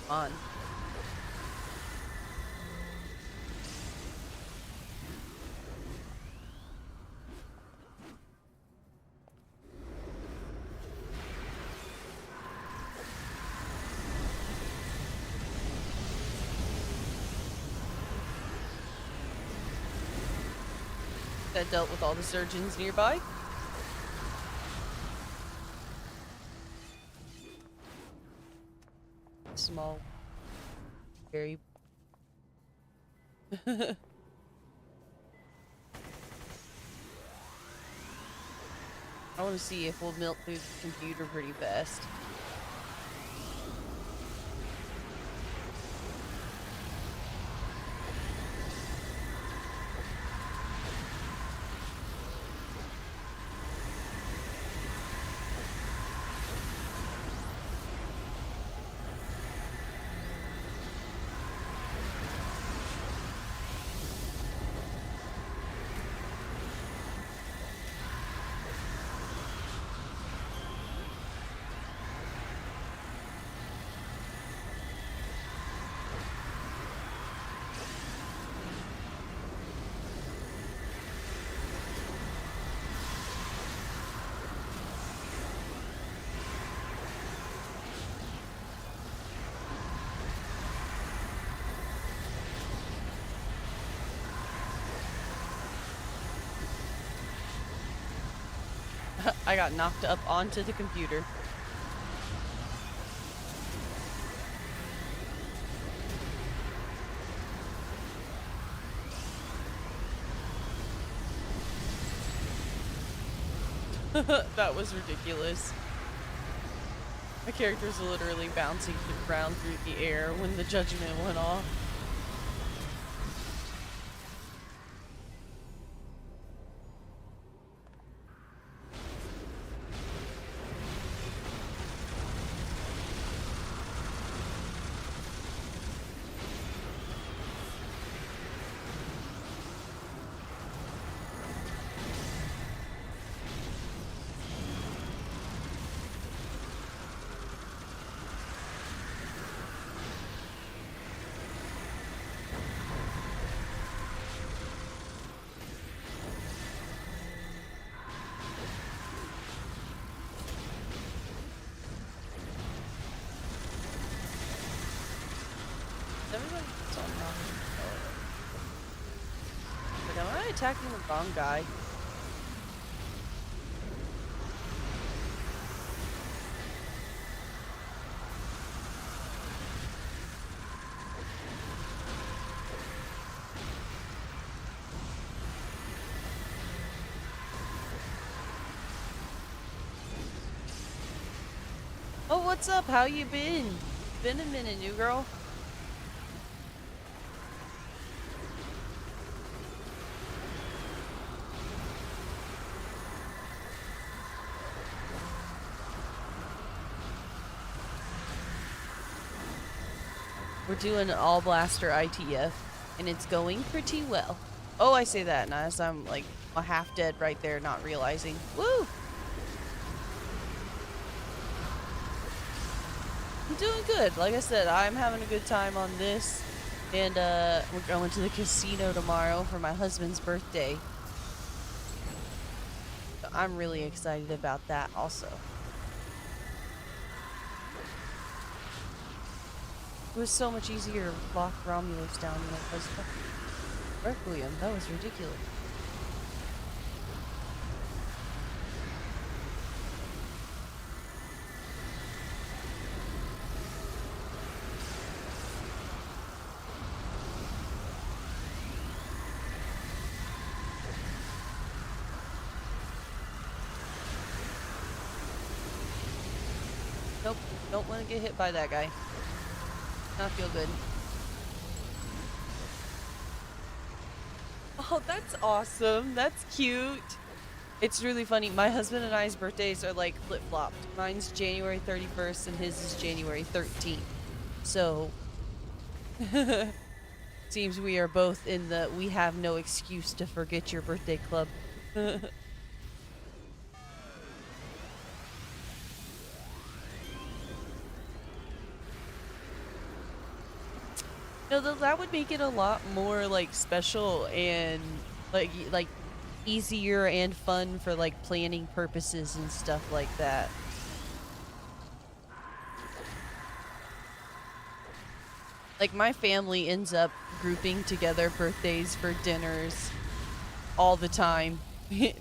On. That dealt with all the surgeons nearby. Small. Very. I want to see if we'll melt through the computer pretty fast. I got knocked up onto the computer. That was ridiculous. My character's literally bouncing around through the air when the judgment went off. Everyone's on wrong. But am I attacking the wrong guy? Oh, what's up? How you been? Been a minute, new girl. We're doing an all blaster ITF, and it's going pretty well. Oh, I say that, and as I'm like a half dead right there, not realizing. Woo! I'm doing good. Like I said, I'm having a good time on this. And we're going to the casino tomorrow for my husband's birthday. So I'm really excited about that also. It was so much easier to lock Romulus down than it was Requiem. That was ridiculous. Nope, don't want to get hit by that guy. Not feel good. Oh, that's awesome. That's cute. It's really funny. My husband and I's birthdays are like flip-flopped. Mine's January 31st and his is January 13th. So, seems we are both in the we have no excuse to forget your birthday club. No, that would make it a lot more like special and like easier and fun for like planning purposes and stuff like that. Like my family ends up grouping together birthdays for dinners all the time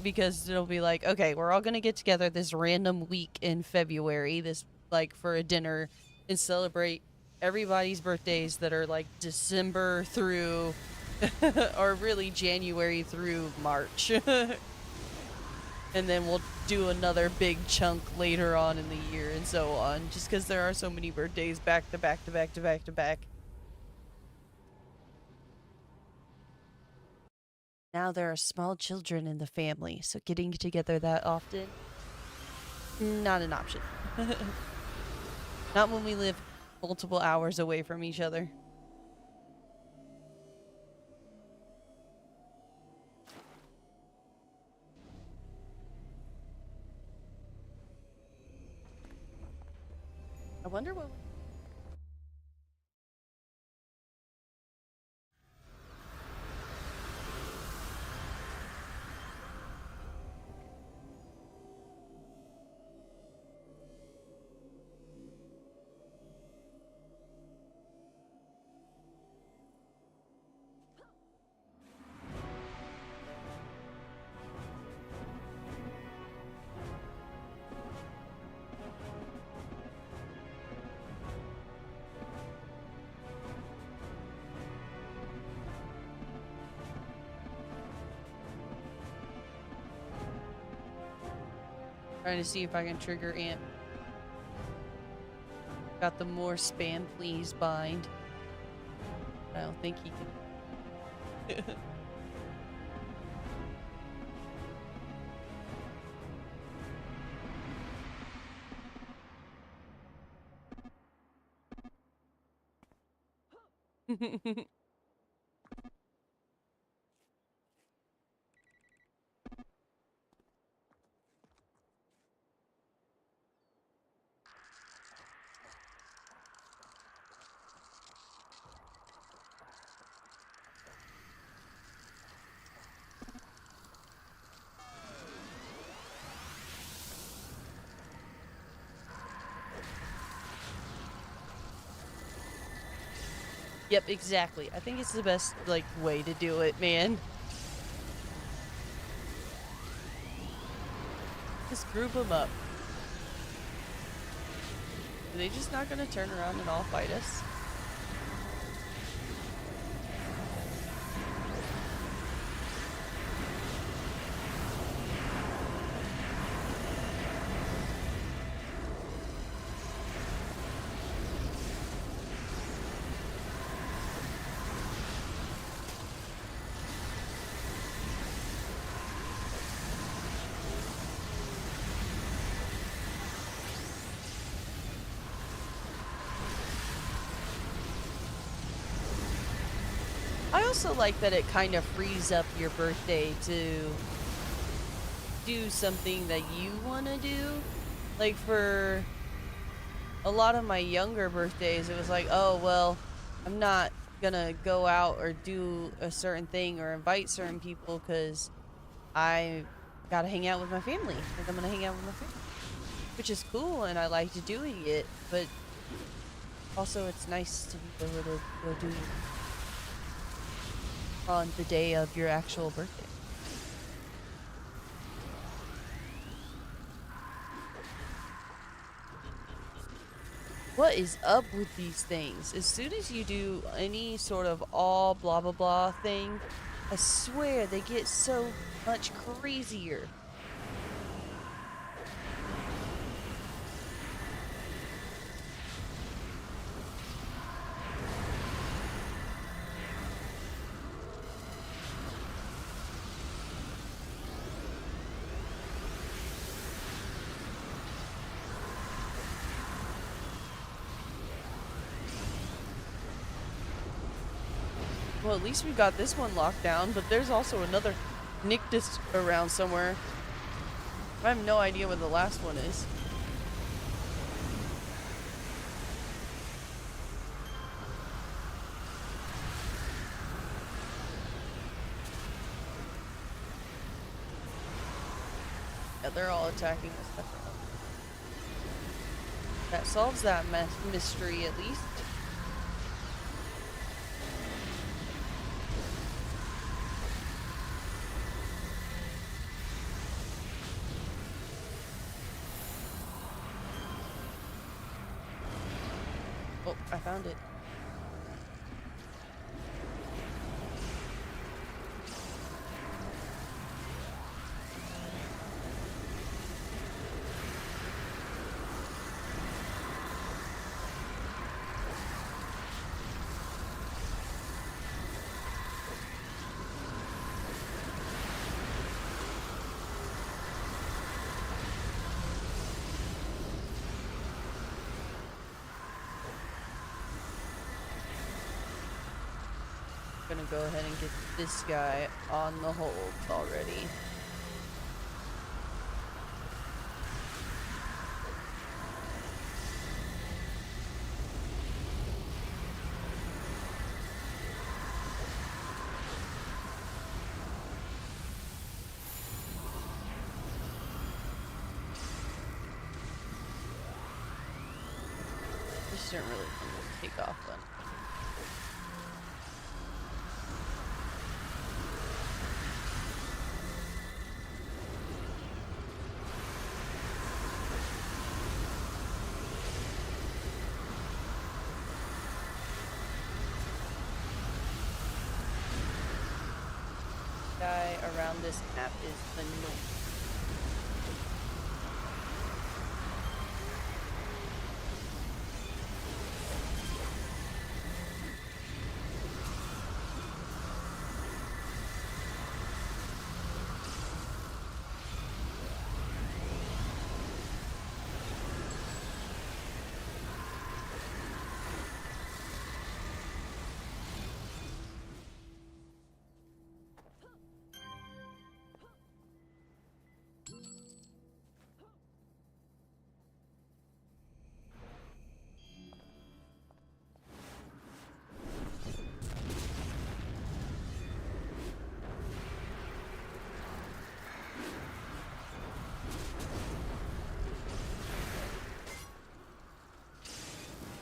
because it'll be like, okay, we're all going to get together this random week in February, this like for a dinner and celebrate everybody's birthdays that are like December through or really January through March. And then we'll do another big chunk later on in the year and so on, just because there are so many birthdays back to back to back to back to back. Now there are small children in the family, so getting together that often, not an option. Not when we live multiple hours away from each other. I wonder what. Trying to see if I can trigger Amp. Got the more spam please bind. I don't think he can. Yep, exactly. I think it's the best, like, way to do it, man. Just group them up. Are they just not gonna turn around and all fight us? I also like that it kind of frees up your birthday to do something that you want to do. Like for a lot of my younger birthdays, it was like, oh, well, I'm not gonna go out or do a certain thing or invite certain people because I gotta hang out with my family. Like, I'm gonna hang out with my family, which is cool and I liked doing it, but also it's nice to be able to go do it on the day of your actual birthday. What is up with these things? As soon as you do any sort of all blah blah blah thing, I swear they get so much crazier. Well, at least we got this one locked down, but there's also another Nictus around somewhere. I have no idea what the last one is. Yeah, they're all attacking us separately. That solves that mystery, at least. Oh, I found it. Gonna go ahead and get this guy on the hold already. This isn't really gonna take off then. Guy around this map is annoying.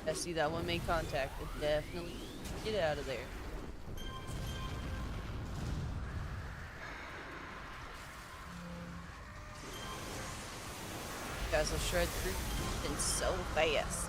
I see that one made contact. It definitely get out of there. You guys will shred through and so fast.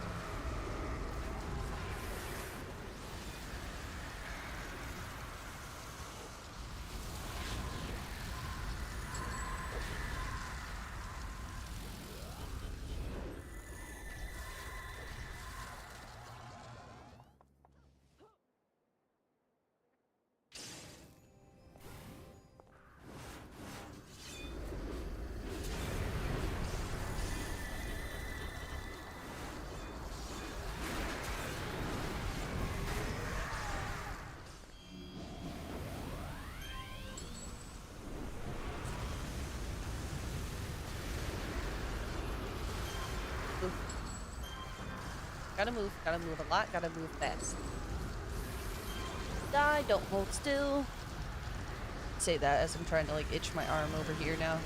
Gotta move a lot, gotta move fast. Die, don't hold still. Say that as I'm trying to like itch my arm over here now.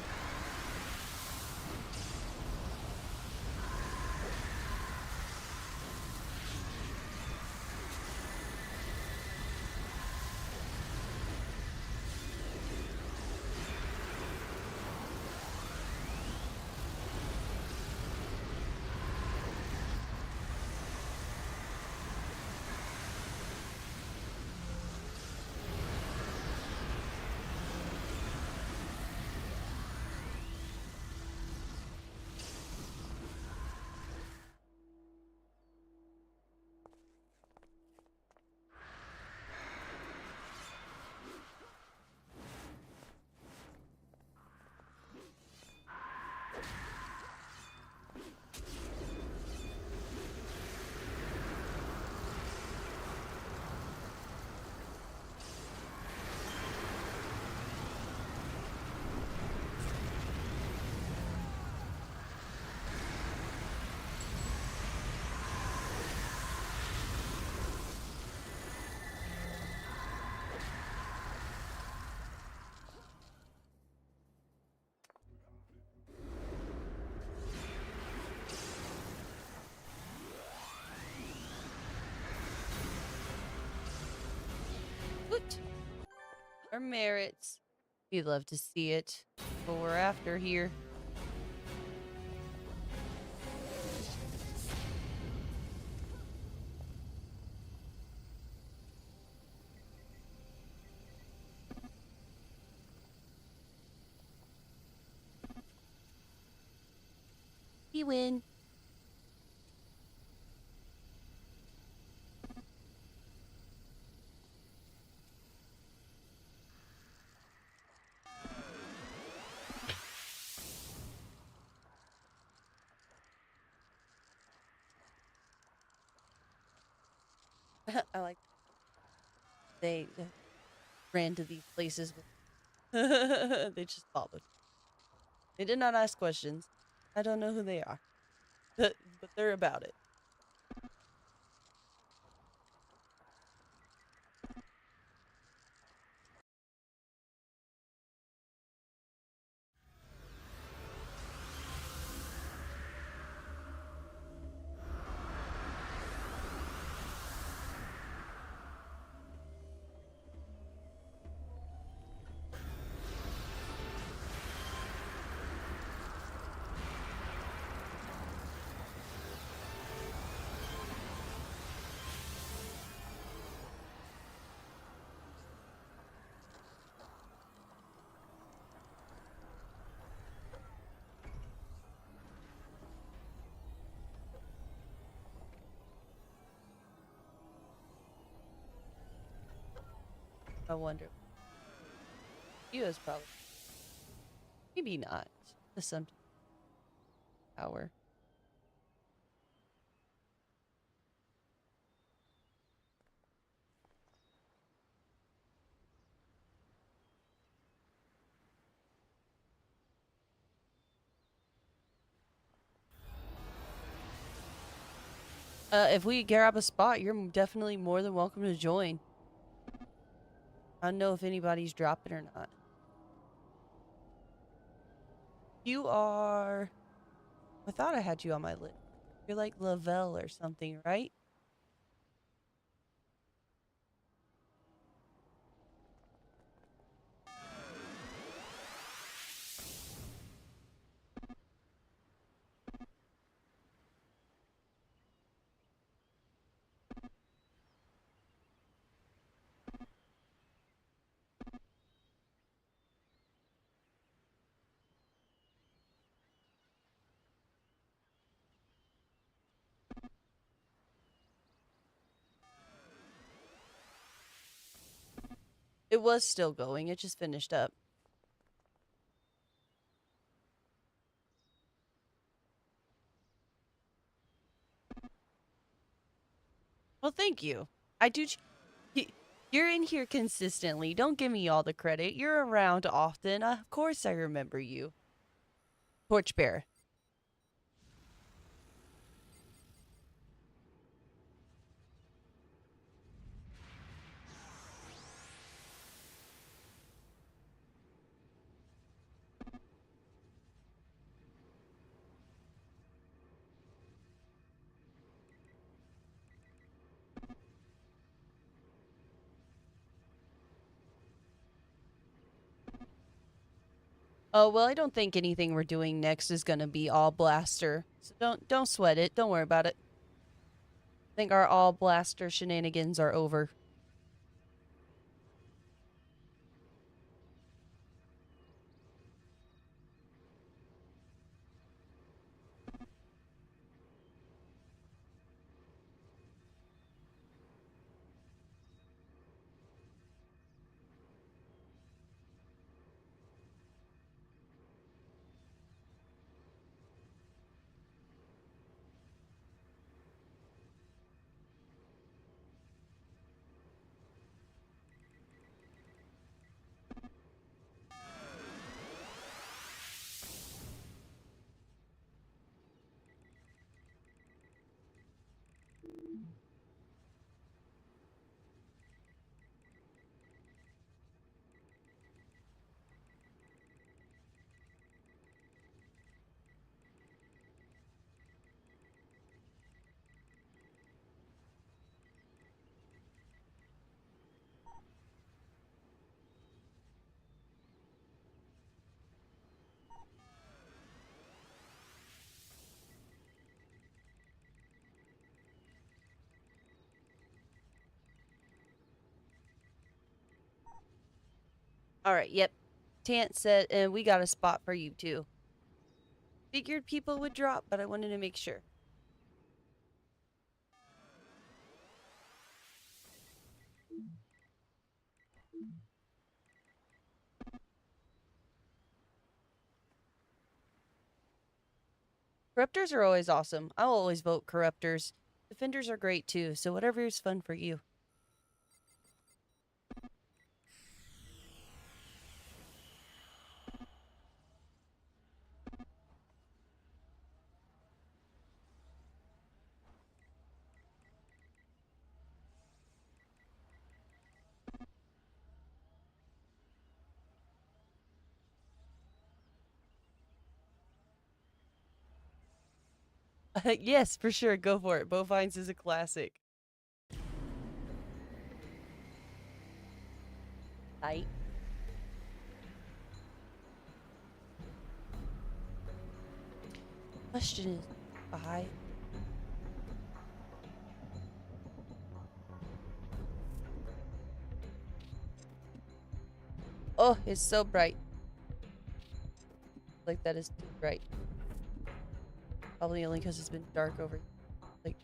Woot! Our merits. We'd love to see it. What we're after here. We win. I like they ran to these places with they just followed. They did not ask questions. I don't know who they are. But they're about it. I wonder. He was probably maybe not. Just some power. If we grab a spot, you're definitely more than welcome to join. I don't know if anybody's dropping or not. You are. I thought I had you on my list. You're like Lavelle or something, right? It was still going. It just finished up. Well, thank you. I do. You're in here consistently. Don't give me all the credit. You're around often. Of course, I remember you. Torchbearer. Oh, well, I don't think anything we're doing next is gonna be all blaster. So don't sweat it. Don't worry about it. I think our all blaster shenanigans are over. All right, yep. Tant said, and we got a spot for you too. Figured people would drop, but I wanted to make sure. Corruptors are always awesome. I'll always vote corruptors. Defenders are great too, so whatever is fun for you. Yes, for sure. Go for it. Bovines is a classic. Tight. Question is, I. Oh, it's so bright. Like that is too bright. Probably only because it's been dark over. Like.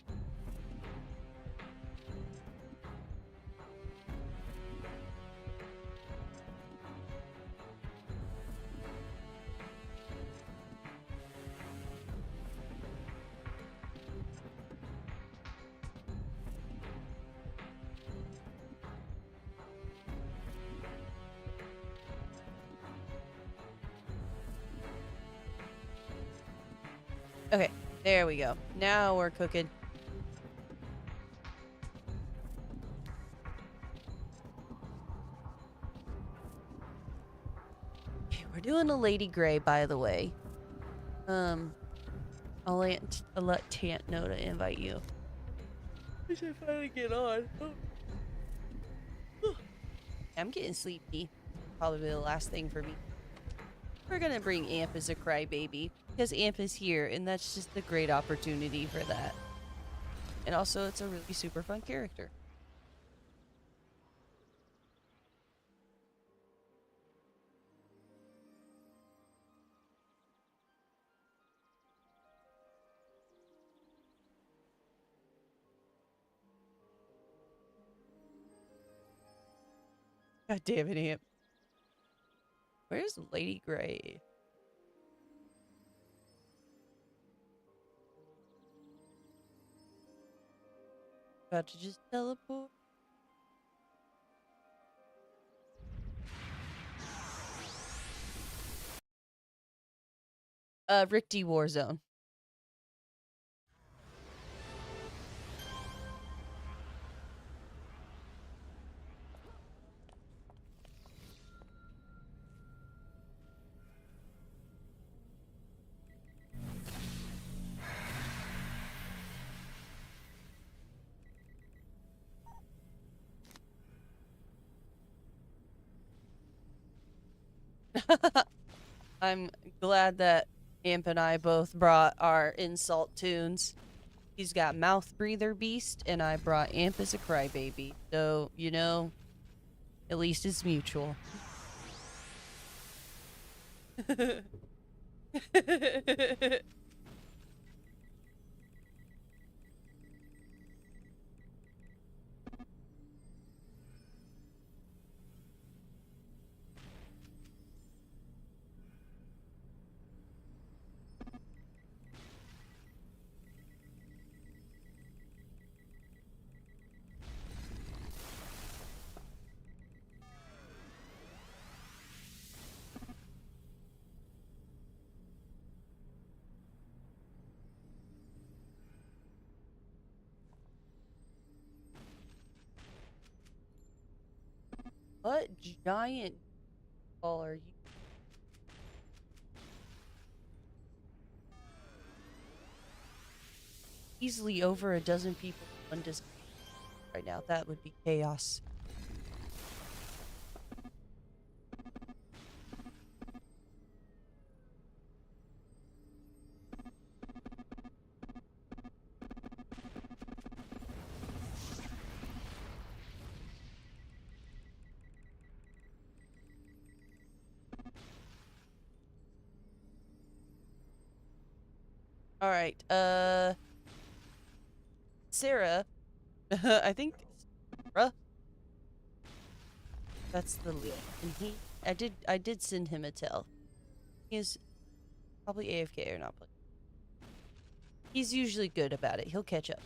Okay, there we go. Now we're cooking. Okay, we're doing a Lady Grey, by the way. I'll let Tant know to invite you. I should finally get on. I'm getting sleepy. Probably the last thing for me. We're gonna bring Amp as a crybaby because Amp is here, and that's just a great opportunity for that. And also, it's a really super fun character. God damn it, Amp. Where's Lady Grey? About to just teleport. Rick D Warzone. I'm glad that Amp and I both brought our insult tunes. He's got Mouth Breather Beast, and I brought Amp as a crybaby. So, you know, at least it's mutual. What giant ball are you? Easily over a dozen people on Discord right now. That would be chaos. All right. Sarah. I think Sarah. That's the lead. And I did send him a tell. He is probably AFK or not playing. He's usually good about it. He'll catch up.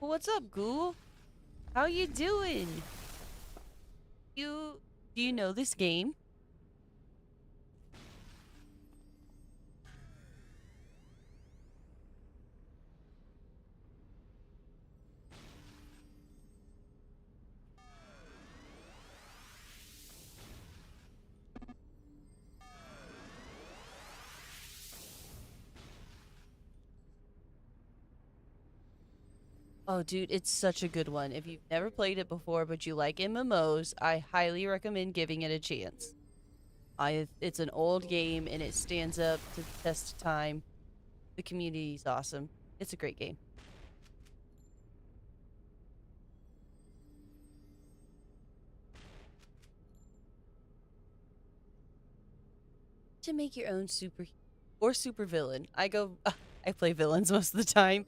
What's up, Ghoul? How you doing? Do you know this game? Oh, dude, it's such a good one. If you've never played it before, but you like MMOs, I highly recommend giving it a chance. It's an old game and it stands up to the test of time. The community's awesome. It's a great game. To make your own super or super villain. I play villains most of the time.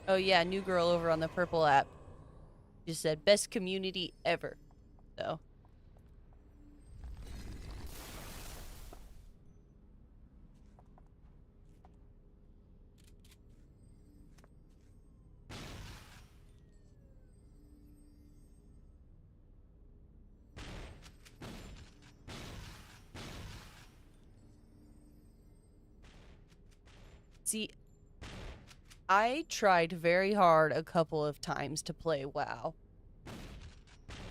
Oh yeah, new girl over on the purple app just said best community ever. So see, I tried very hard a couple of times to play WoW.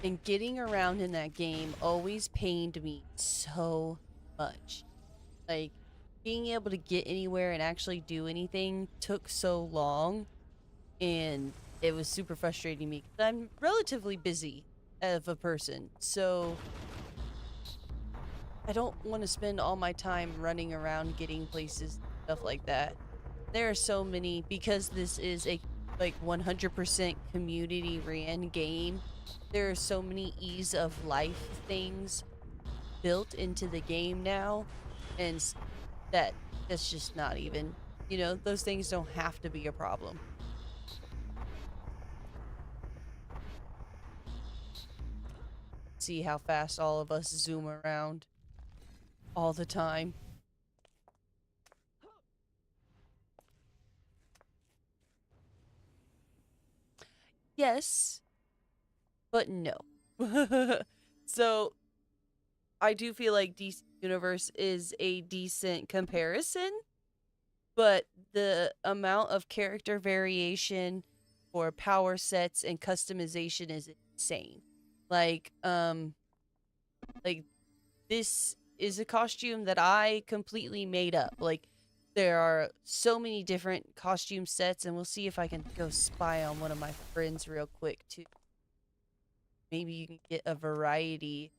And getting around in that game always pained me so much. Like, being able to get anywhere and actually do anything took so long, and it was super frustrating me because I'm relatively busy of a person, so I don't want to spend all my time running around getting places, stuff like that. There are so many, because this is a like 100% community ran game. There are so many ease of life things built into the game now, and that's just not even, those things don't have to be a problem. See how fast all of us zoom around all the time. Yes, but no. So I do feel like DC Universe is a decent comparison, but the amount of character variation for power sets and customization is insane. Like, like this is a costume that I completely made up. Like, there are so many different costume sets, and we'll see if I can go spy on one of my friends real quick too. Maybe you can get a variety.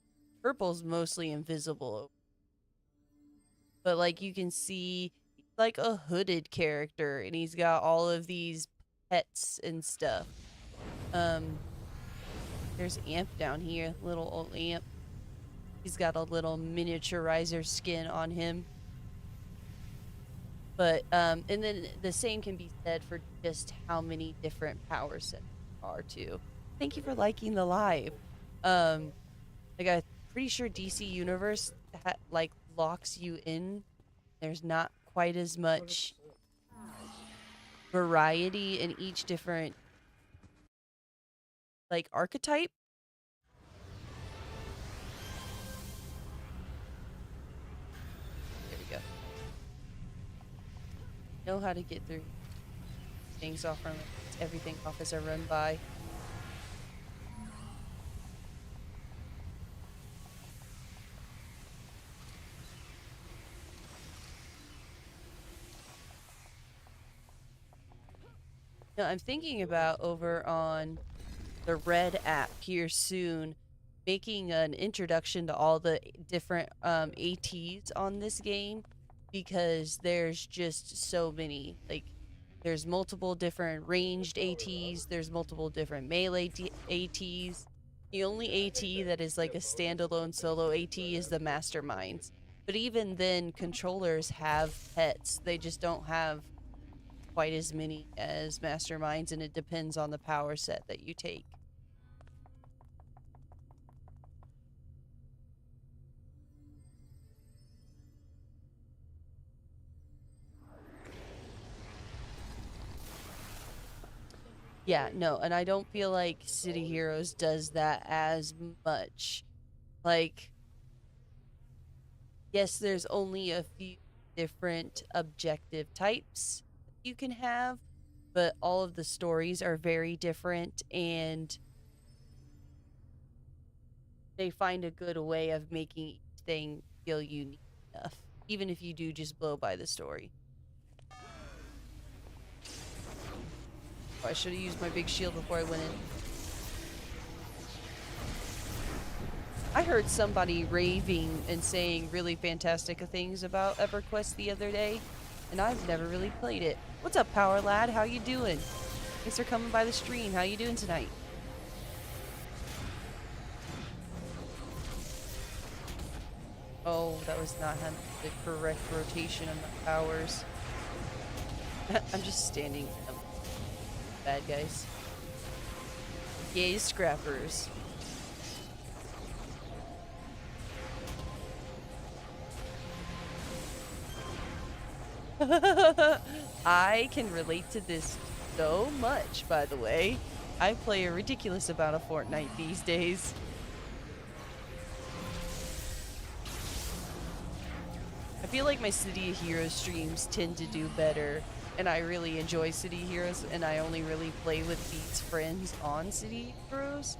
Purple's mostly invisible, but like you can see like a hooded character, and he's got all of these pets and stuff. Um, there's Amp down here, little old Amp. He's got a little miniaturizer skin on him. But and then the same can be said for just how many different power sets there are too. Thank you for liking the live. Like I'm pretty sure DC Universe like locks you in. There's not quite as much variety in each different like archetype. There we go. Know how to get through things off from everything off as I run by. Now I'm thinking about over on the Red app here soon, making an introduction to all the different ATs on this game, because there's just so many. Like, there's multiple different ranged ATs, there's multiple different melee ATs. The only AT that is like a standalone solo AT is the Masterminds. But even then, controllers have pets. They just don't have quite as many as Masterminds, and it depends on the power set that you take. Yeah, no, and I don't feel like City Heroes does that as much. Like, yes, there's only a few different objective types you can have, but all of the stories are very different, and they find a good way of making each thing feel unique enough, even if you do just blow by the story. Oh, I should have used my big shield before I went in. I heard somebody raving and saying really fantastic things about EverQuest the other day, and I've never really played it. What's up, Power Lad? How you doing? Thanks for coming by the stream. How you doing tonight? Oh, that was not the correct rotation of my powers. I'm just standing up. Bad guys. Yay, scrappers. I can relate to this so much, by the way. I play a ridiculous amount of Fortnite these days. I feel like my City of Heroes streams tend to do better, and I really enjoy City Heroes, and I only really play with Beat's friends on City Heroes.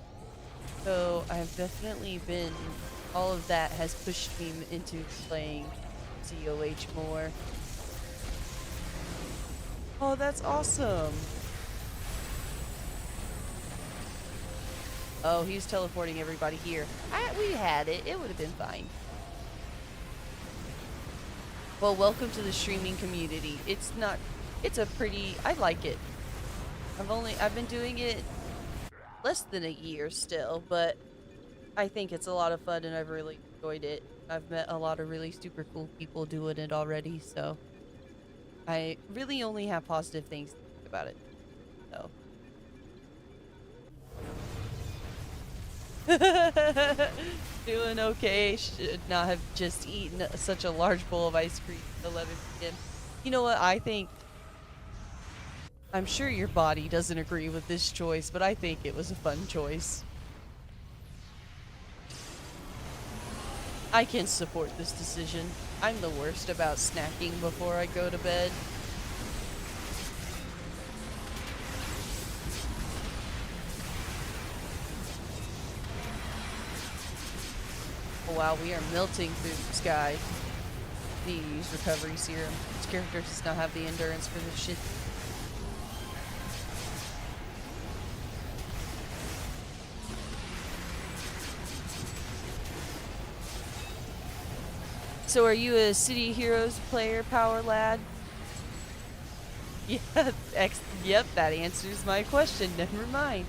So I've definitely been, all of that has pushed me into playing COH more. Oh, that's awesome. Oh, he's teleporting everybody here. We had it. It would have been fine. Well, welcome to the streaming community. It's a pretty, I like it. I've been doing it less than a year still, but I think it's a lot of fun and I've really enjoyed it. I've met a lot of really super cool people doing it already, so I really only have positive things to think about it. So. Doing okay. Should not have just eaten such a large bowl of ice cream at 11 p.m. You know what? I think, I'm sure your body doesn't agree with this choice, but I think it was a fun choice. I can support this decision. I'm the worst about snacking before I go to bed. Oh wow, we are melting through the sky. Need to use recovery serum. This character does not have the endurance for this shit. So are you a City Heroes player, Power Lad? Yeah, yep, that answers my question. Never mind.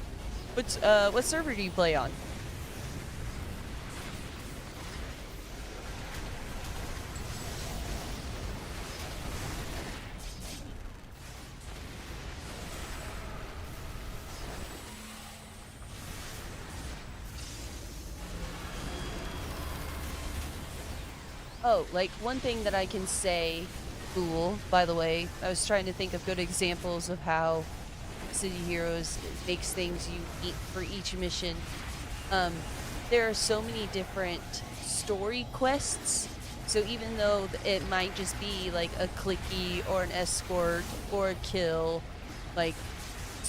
What server do you play on? Oh, like one thing that I can say, cool, by the way, I was trying to think of good examples of how City Heroes makes things unique for each mission. Um, there are so many different story quests. So even though it might just be like a clicky or an escort or a kill, like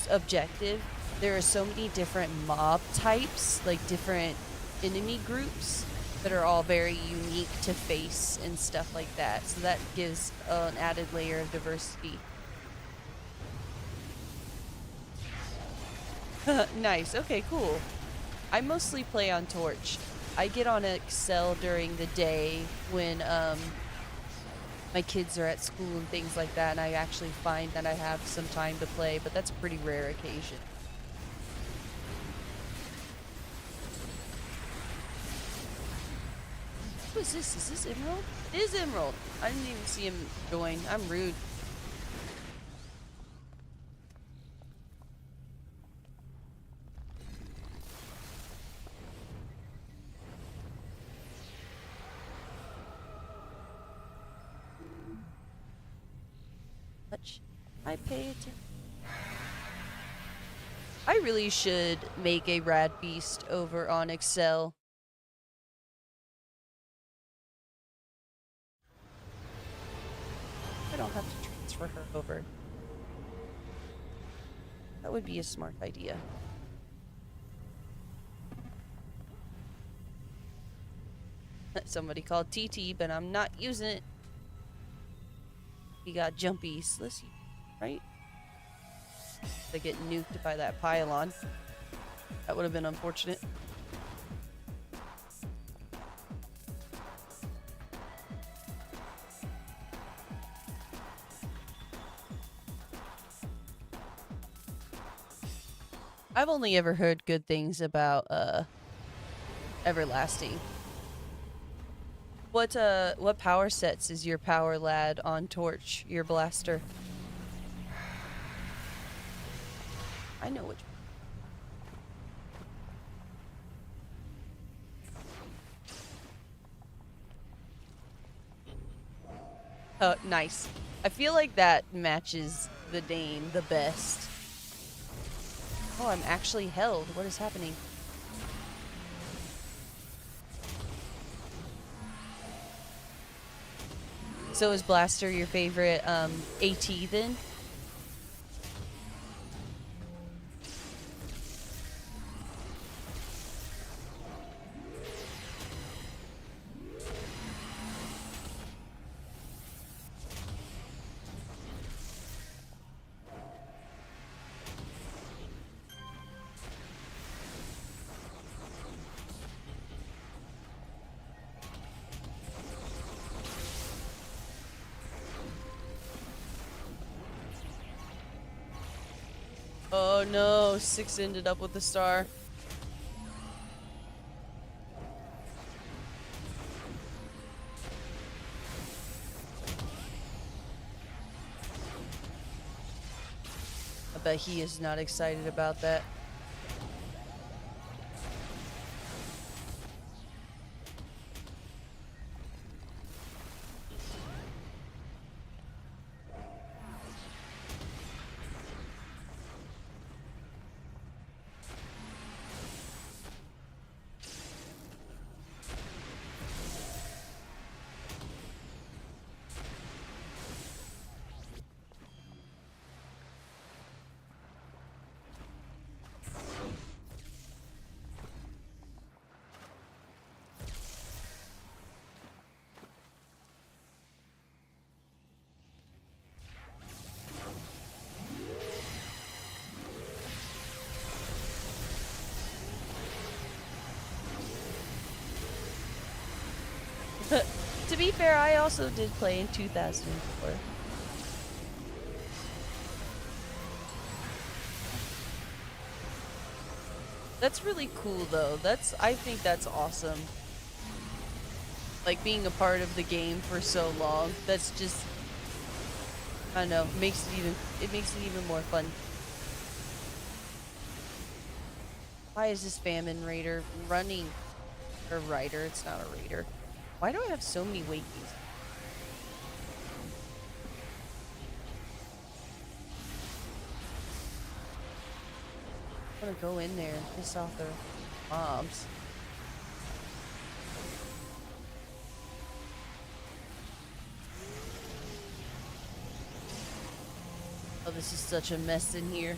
objective, there are so many different mob types, like different enemy groups that are all very unique to face and stuff like that. So that gives an added layer of diversity. Nice. Okay, cool. I mostly play on Torch. I get on Excel during the day when my kids are at school and things like that, and I actually find that I have some time to play, but that's a pretty rare occasion. Who is this? Is this Emerald? It is Emerald. I didn't even see him join. I'm rude. Much I pay attention. I really should make a rad beast over on Excel. I don't have to transfer her over. That would be a smart idea. Somebody called TT, but I'm not using it. We got jumpies. Let's see, right? They get nuked by that pylon. That would have been unfortunate. I've only ever heard good things about Everlasting. What power sets is your Power Lad on Torch, your blaster? I know which. Oh, nice. I feel like that matches the name the best. Oh, I'm actually held. What is happening? So is Blaster your favorite AT then? Oh no, 6 ended up with the star. I bet he is not excited about that. To be fair, I also did play in 2004. That's really cool though. I think that's awesome. Like being a part of the game for so long. That's just, I don't know, it makes it even more fun. Why is this famine raider running? Or rider, it's not a raider. Why do I have so many wakies? I'm gonna go in there and piss off their mobs. Oh, this is such a mess in here.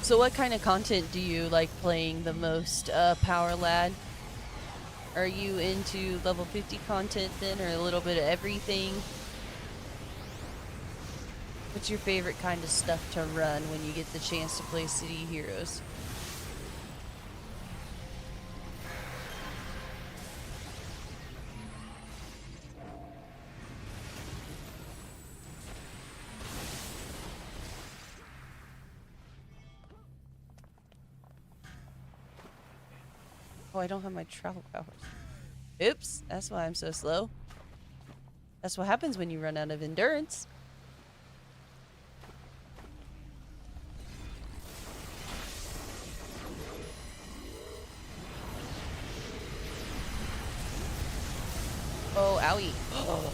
So what kind of content do you like playing the most, Power Lad? Are you into level 50 content then, or a little bit of everything? What's your favorite kind of stuff to run when you get the chance to play City Heroes? Oh, I don't have my travel powers. Oops, that's why I'm so slow. That's what happens when you run out of endurance. Oh, owie. Oh.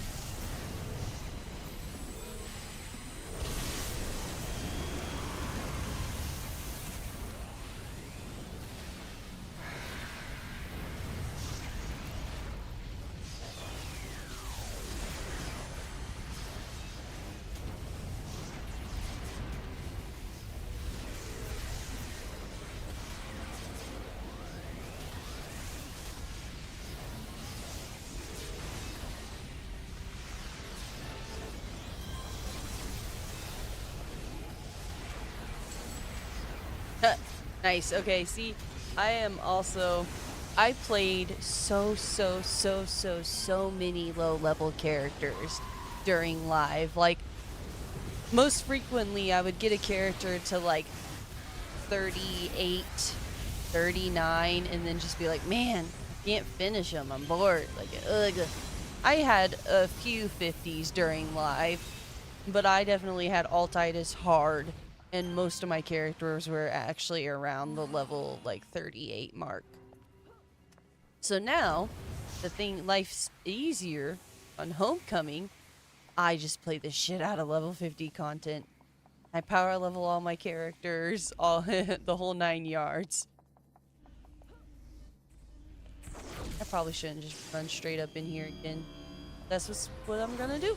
Nice. Okay, see, I played so many low level characters during live. Like, most frequently I would get a character to like 38, 39, and then just be like, man, I can't finish them. I'm bored. Like, ugh. I had a few 50s during live, but I definitely had Altitis hard, and most of my characters were actually around the level like 38 mark. So now, life's easier on Homecoming, I just play the shit out of level 50 content. I power level all my characters, all the whole 9 yards. I probably shouldn't just run straight up in here again. That's what I'm gonna do.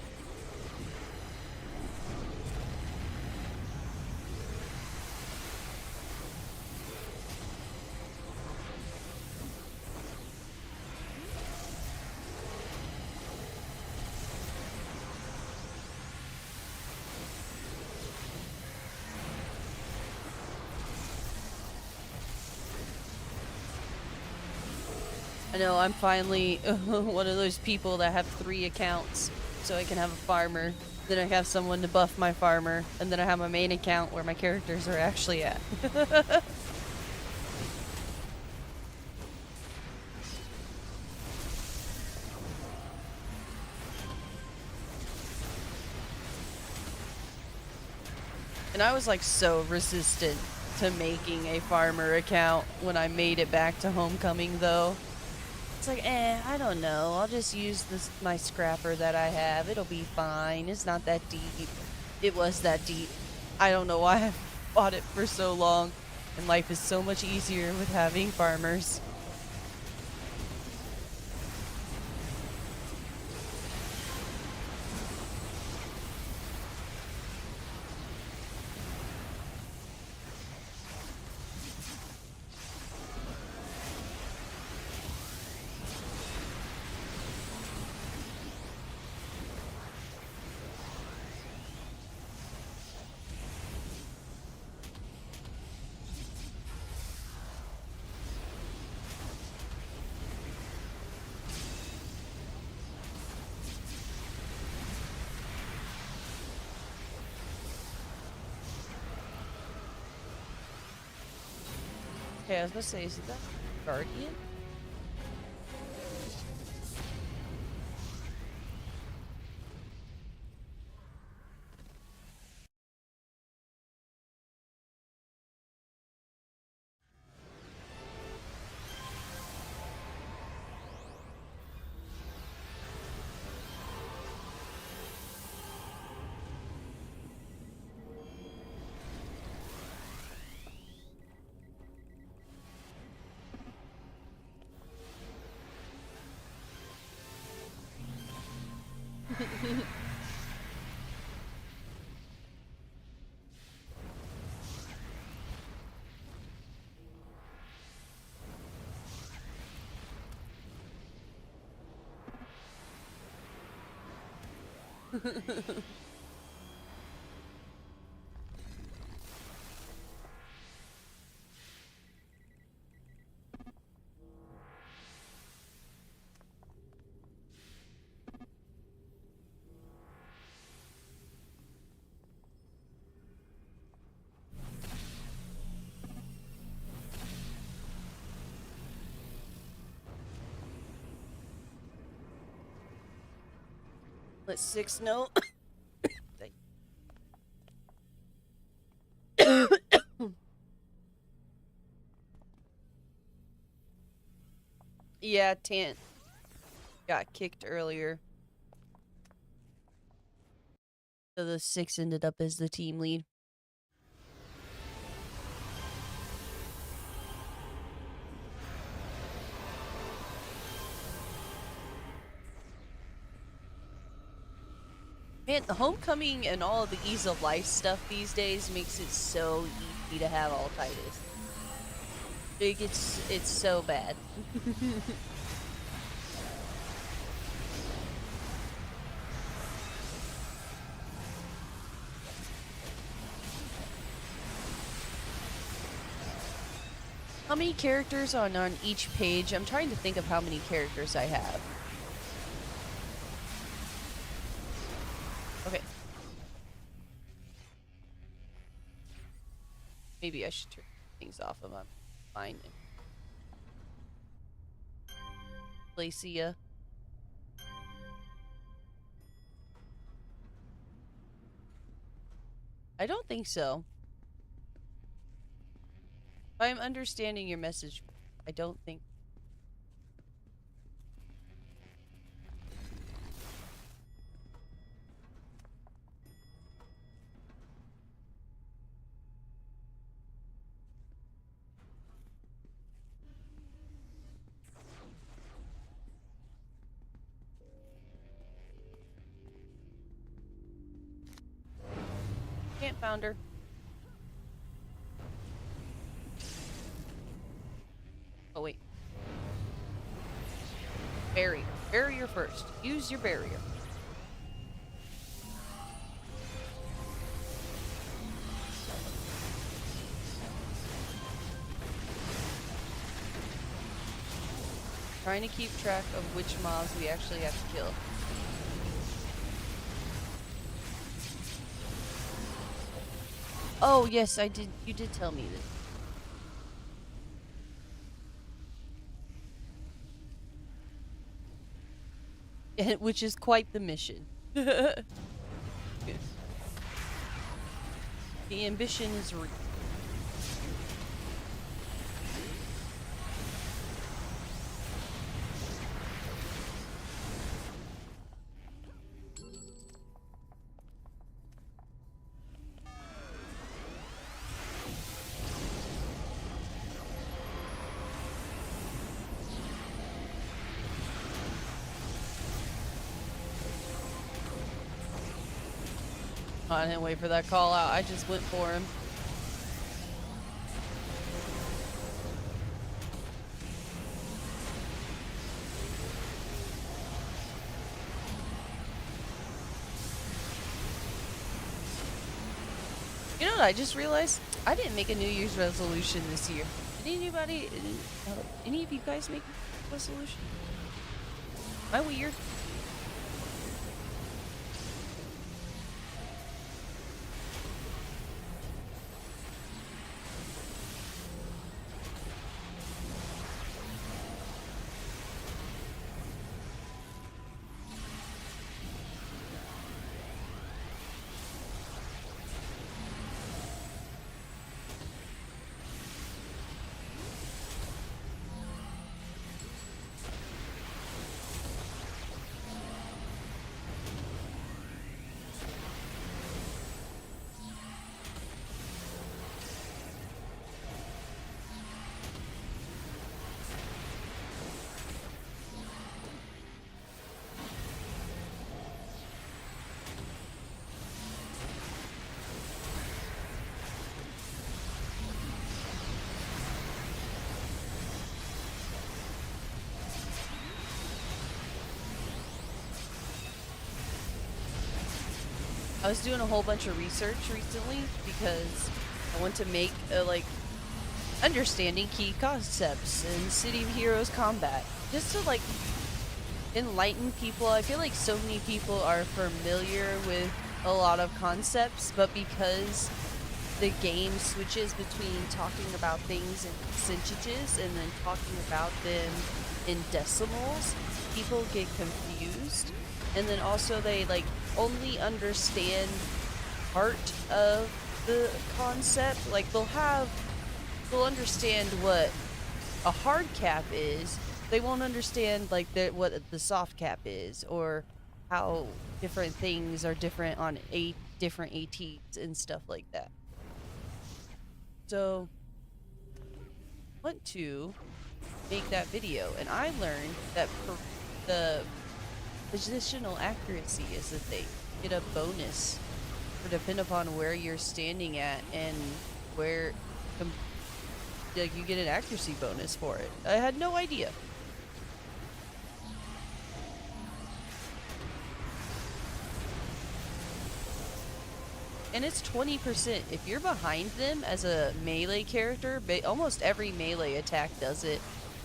I know, I'm finally one of those people that have 3 accounts, so I can have a farmer, then I have someone to buff my farmer, and then I have my main account where my characters are actually at. And I was like so resistant to making a farmer account when I made it back to Homecoming though. It's like, I don't know. I'll just use my scrapper that I have. It'll be fine. It's not that deep. It was that deep. I don't know why I fought it for so long. And life is so much easier with having farmers. Okay, I was gonna say, is that Guardian? Let 6 know. Yeah, Tant got kicked earlier. So the 6 ended up as the team lead. Man, the homecoming and all of the ease of life stuff these days makes it so easy to have altitis. Like, it's so bad. How many characters on each page? I'm trying to think of how many characters I have. Okay. Maybe I should turn things off if I'm fine. Glacia. I don't think so. If I'm understanding your message, I don't think. Can't found her. Oh, wait. Barrier. Barrier first. Use your barrier. Trying to keep track of which mobs we actually have to kill. Oh, yes, I did. You did tell me this. Which is quite the mission. The ambition is real. I didn't wait for that call out. I just went for him. You know what I just realized? I didn't make a New Year's resolution this year. Did any of you guys make a resolution? Am I weird? I was doing a whole bunch of research recently because I want to make like understanding key concepts in City of Heroes combat, just to like enlighten people. I feel like so many people are familiar with a lot of concepts, but because the game switches between talking about things in percentages and then talking about them in decimals, people get confused. And then also they like only understand part of the concept. Like they'll understand what a hard cap is. They won't understand like what the soft cap is, or how different things are different on different ATs and stuff like that. So, I want to make that video, and I learned that the positional accuracy is the thing. You get a bonus for depend upon where you're standing at and where like you get an accuracy bonus for it. I had no idea. And it's 20%. If you're behind them as a melee character, almost every melee attack does it.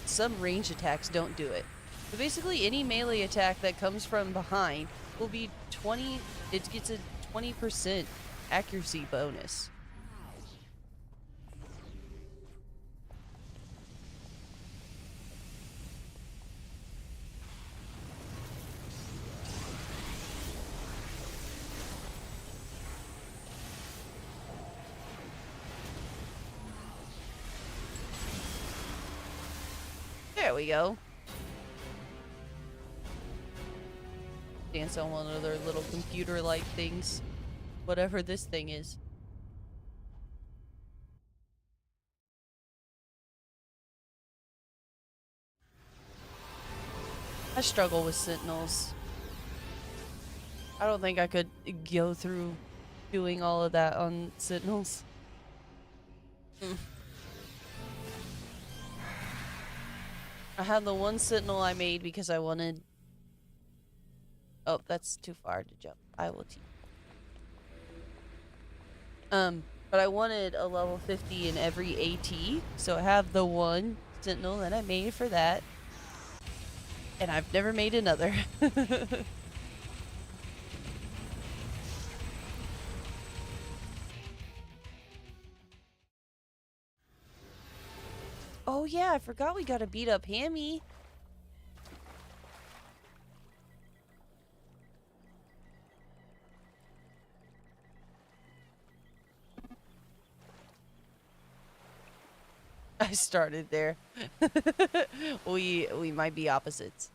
Some range attacks don't do it. So basically any melee attack that comes from behind will be 20, it gets a 20% accuracy bonus. There we go. Dance on one of their little computer-like things. Whatever this thing is. I struggle with sentinels. I don't think I could go through doing all of that on sentinels. I had the one sentinel I made because I wanted... Oh, that's too far to jump. I will teach. But I wanted a level 50 in every AT, so I have the one sentinel that I made for that. And I've never made another. Oh yeah, I forgot we gotta beat up Hammy. I started there. We might be opposites.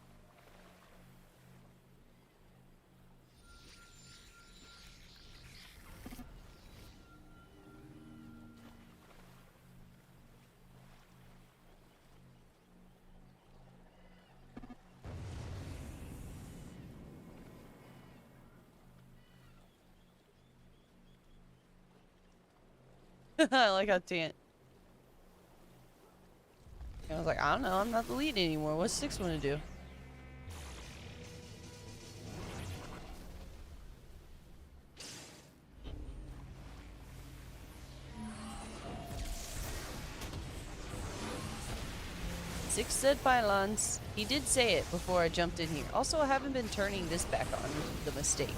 I like how Tant. I was like, I don't know, I'm not the lead anymore. What's 6 want to do? Six said pylons. He did say it before I jumped in here. Also, I haven't been turning this back on, which is the mistake.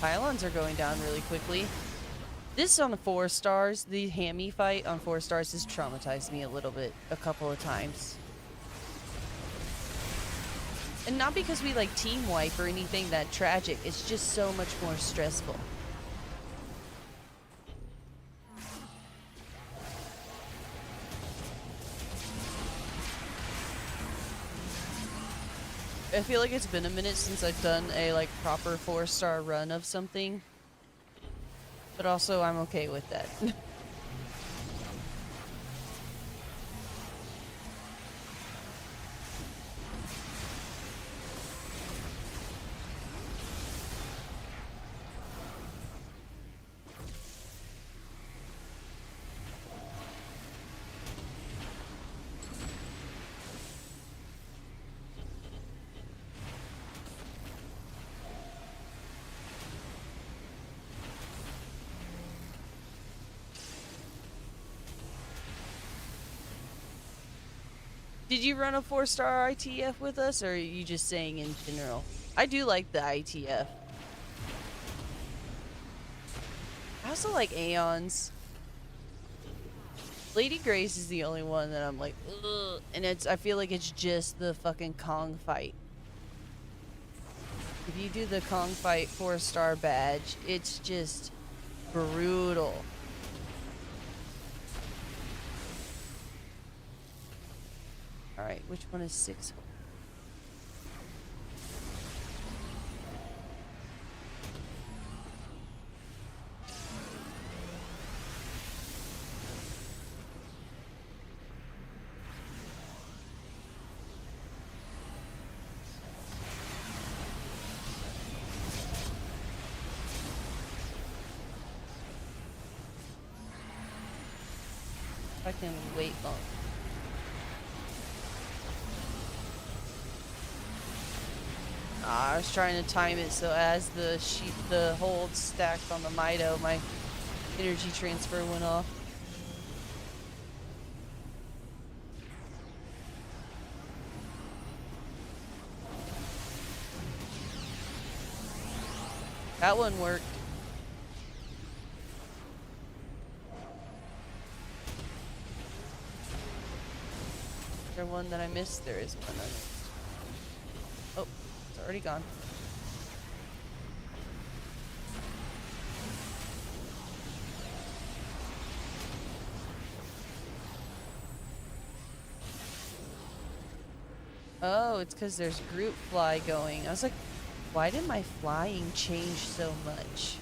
Pylons are going down really quickly. This on 4 stars, the Hammy fight on 4 stars has traumatized me a little bit, a couple of times. And not because we like team wipe or anything that tragic, it's just so much more stressful. I feel like it's been a minute since I've done a like proper 4-star run of something. But also I'm okay with that. Did you run a 4-star ITF with us, or are you just saying in general? I do like the ITF. I also like Aeons. Lady Grace is the only one that I'm like, ugh. And I feel like it's just the fucking Kong fight. If you do the Kong fight 4-star badge, it's just brutal. Alright, which one is 6? I can wait long. I was trying to time it so as the hold stacked on the Mido, my energy transfer went off. That one worked. Is there one that I missed? There is one I missed. Oh, it's already gone. Oh, it's because there's group fly going. I was like, why did my flying change so much?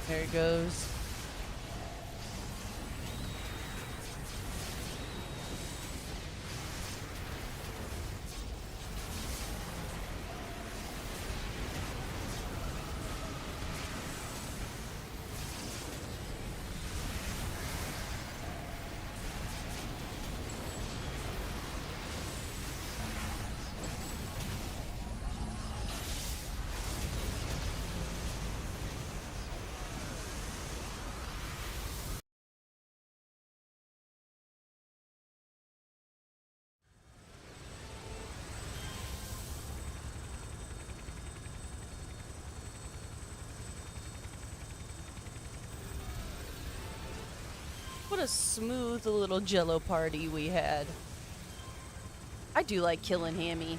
There it goes. What a smooth little jello party we had. I do like killing Hammy.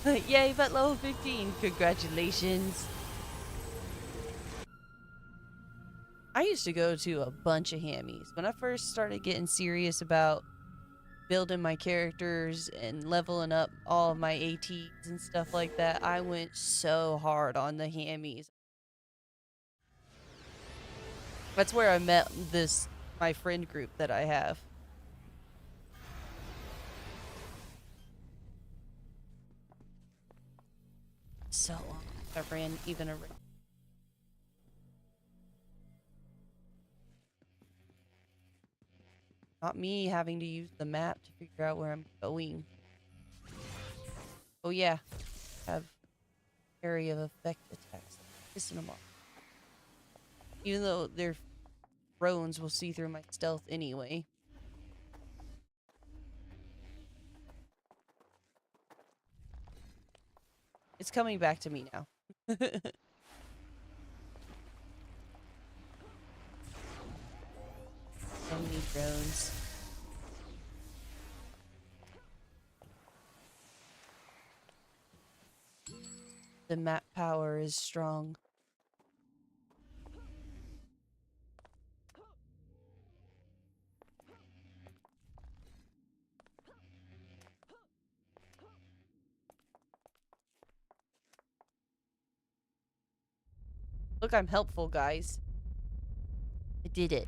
Yay, but level 15. Congratulations. I used to go to a bunch of Hammies. When I first started getting serious about building my characters and leveling up all of my ATs and stuff like that, I went so hard on the Hammies. That's where I met my friend group that I have. So long. I ran even a. Not me having to use the map to figure out where I'm going. Oh yeah, have area of effect attacks. Pissing them off. Even though their drones will see through my stealth anyway. It's coming back to me now. So many drones. The map power is strong. Look, I'm helpful, guys. I did it.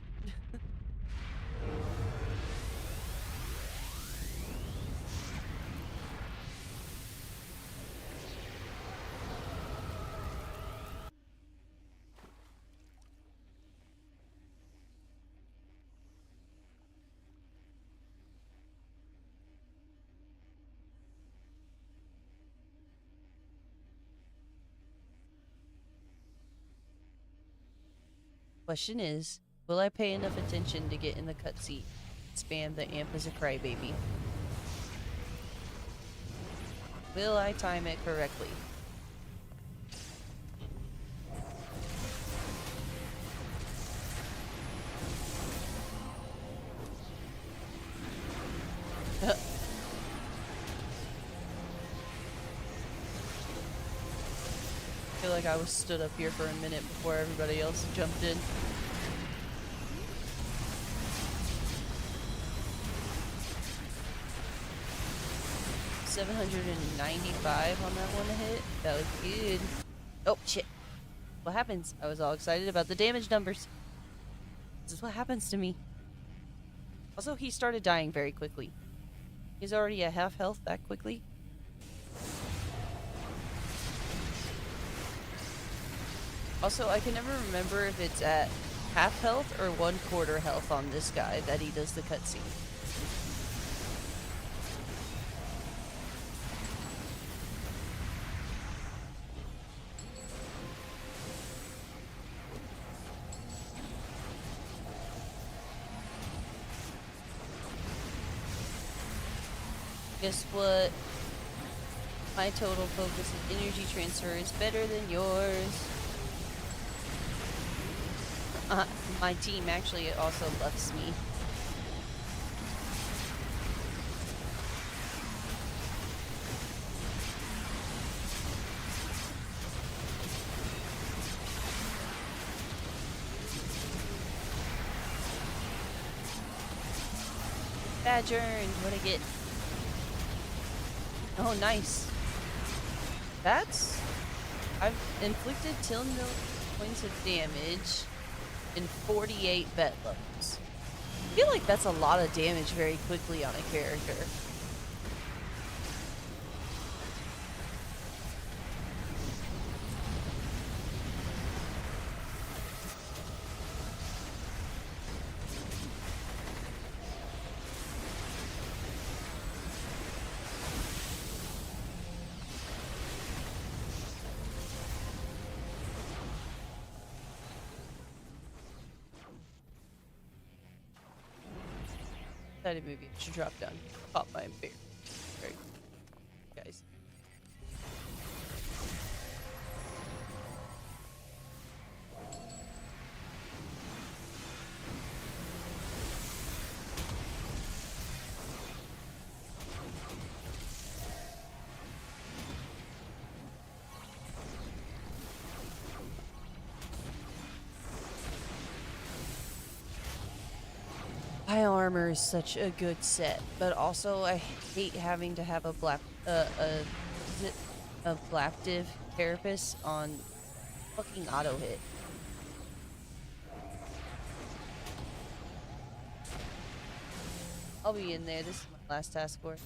Question is, will I pay enough attention to get in the cutscene? Spam the amp as a crybaby. Will I time it correctly? I feel like I was stood up here for a minute before everybody else jumped in. $795 on that one hit. That was good. Oh, shit. What happens? I was all excited about the damage numbers. This is what happens to me. Also, he started dying very quickly. He's already at half health that quickly. Also, I can never remember if it's at half health or 1/4 health on this guy that he does the cutscene. Guess what? My total focus and energy transfer is better than yours. My team actually also buffs me. Badge earned. What'd I get? Oh, nice. That's... I've inflicted 10 points of damage in 48 bet levels. I feel like that's a lot of damage very quickly on a character. Decided maybe I should drop down. Pop my bear. Very guys. High armor is such a good set, but also I hate having to have a blaptive carapace on fucking auto hit. I'll be in there. This is my last task force.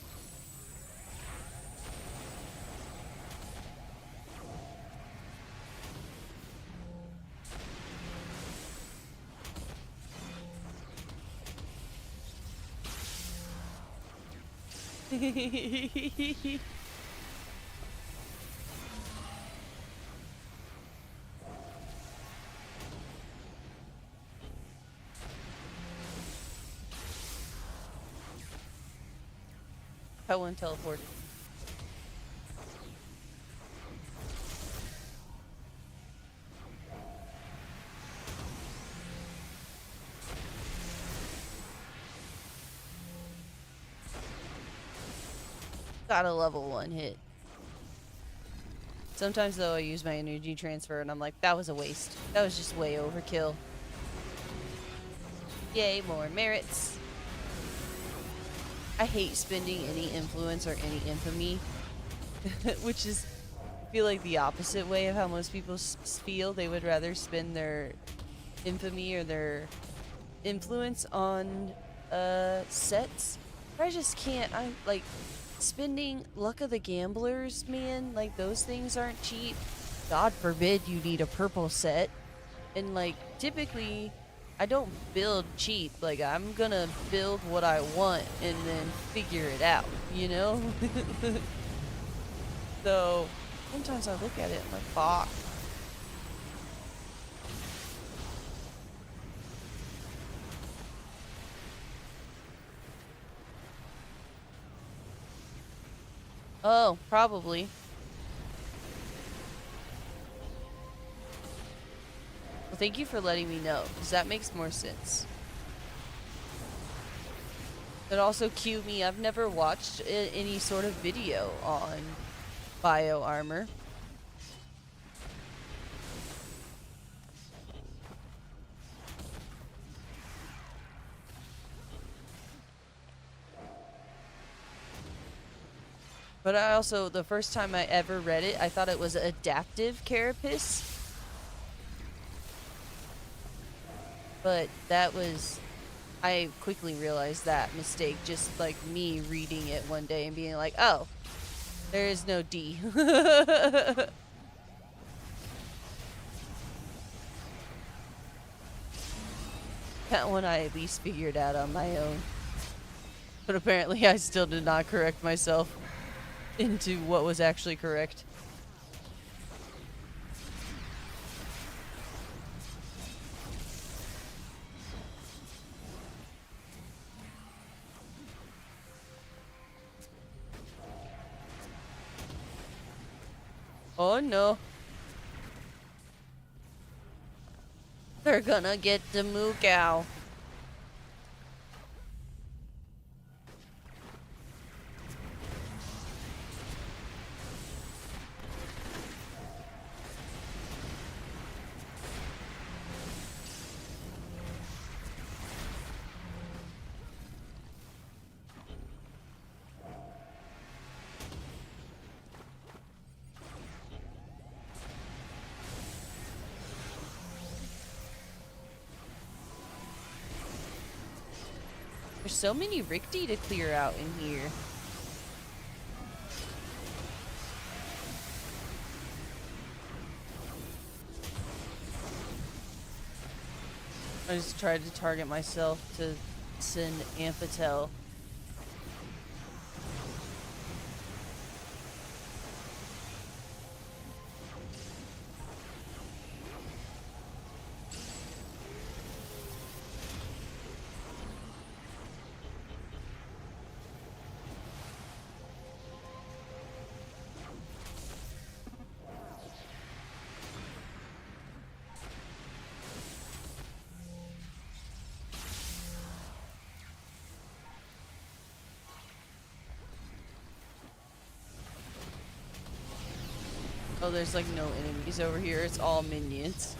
I won't teleport. Got a level 1 hit. Sometimes though I use my energy transfer and I'm like, that was a waste. That was just way overkill. Yay, more merits. I hate spending any influence or any infamy, which is, I feel like the opposite way of how most people feel. They would rather spend their infamy or their influence on sets. I just can't. I like spending luck of the gamblers, man. Like those things aren't cheap. God forbid you need a purple set, and like typically I don't build cheap. Like, I'm gonna build what I want and then figure it out, you know? So, sometimes I look at it and I'm like, fuck. Oh, probably. Well, thank you for letting me know, because that makes more sense. But also cue me, I've never watched any sort of video on bio armor. But I also, the first time I ever read it, I thought it was adaptive carapace. But that was, I quickly realized that mistake, just like me reading it one day and being like, oh, there is no D. That one I at least figured out on my own. But apparently I still did not correct myself into what was actually correct. Oh no. They're gonna get the moo cow. There's so many Ricti to clear out in here. I just tried to target myself to send Amphatel. Oh, there's like no enemies over here. It's all minions.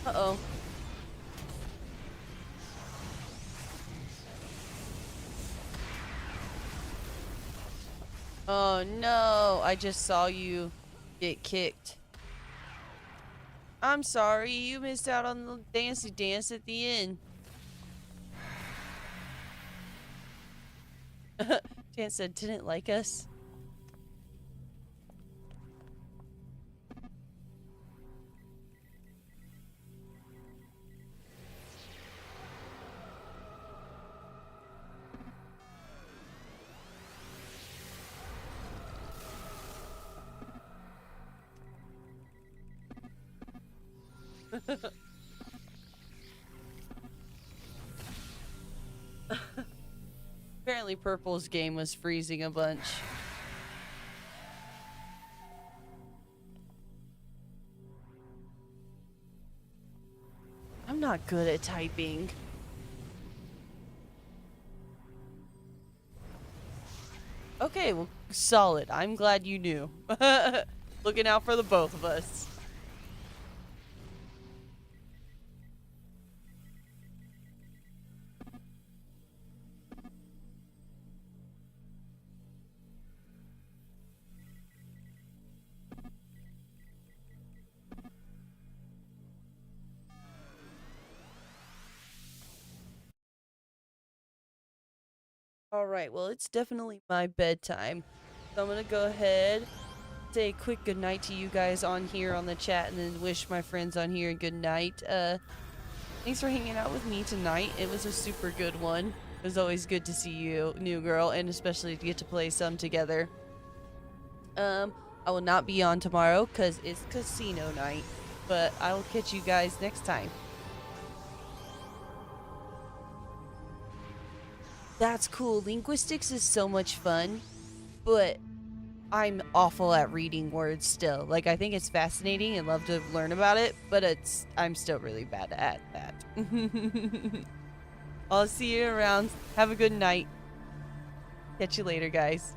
Uh-oh. Oh no, I just saw you get kicked. I'm sorry, you missed out on the dancey dance at the end. Dan said, didn't like us. Apparently Purple's game was freezing a bunch. I'm not good at typing. Okay, well, solid. I'm glad you knew. Looking out for the both of us. All right, well, it's definitely my bedtime. So I'm gonna go ahead, say a quick goodnight to you guys on here on the chat, and then wish my friends on here a good night. Thanks for hanging out with me tonight. It was a super good one. It was always good to see you, new girl, and especially to get to play some together. I will not be on tomorrow because it's casino night, but I will catch you guys next time. That's cool. Linguistics is so much fun, but I'm awful at reading words still. Like, I think it's fascinating and love to learn about it, but I'm still really bad at that. I'll see you around. Have a good night. Catch you later, guys.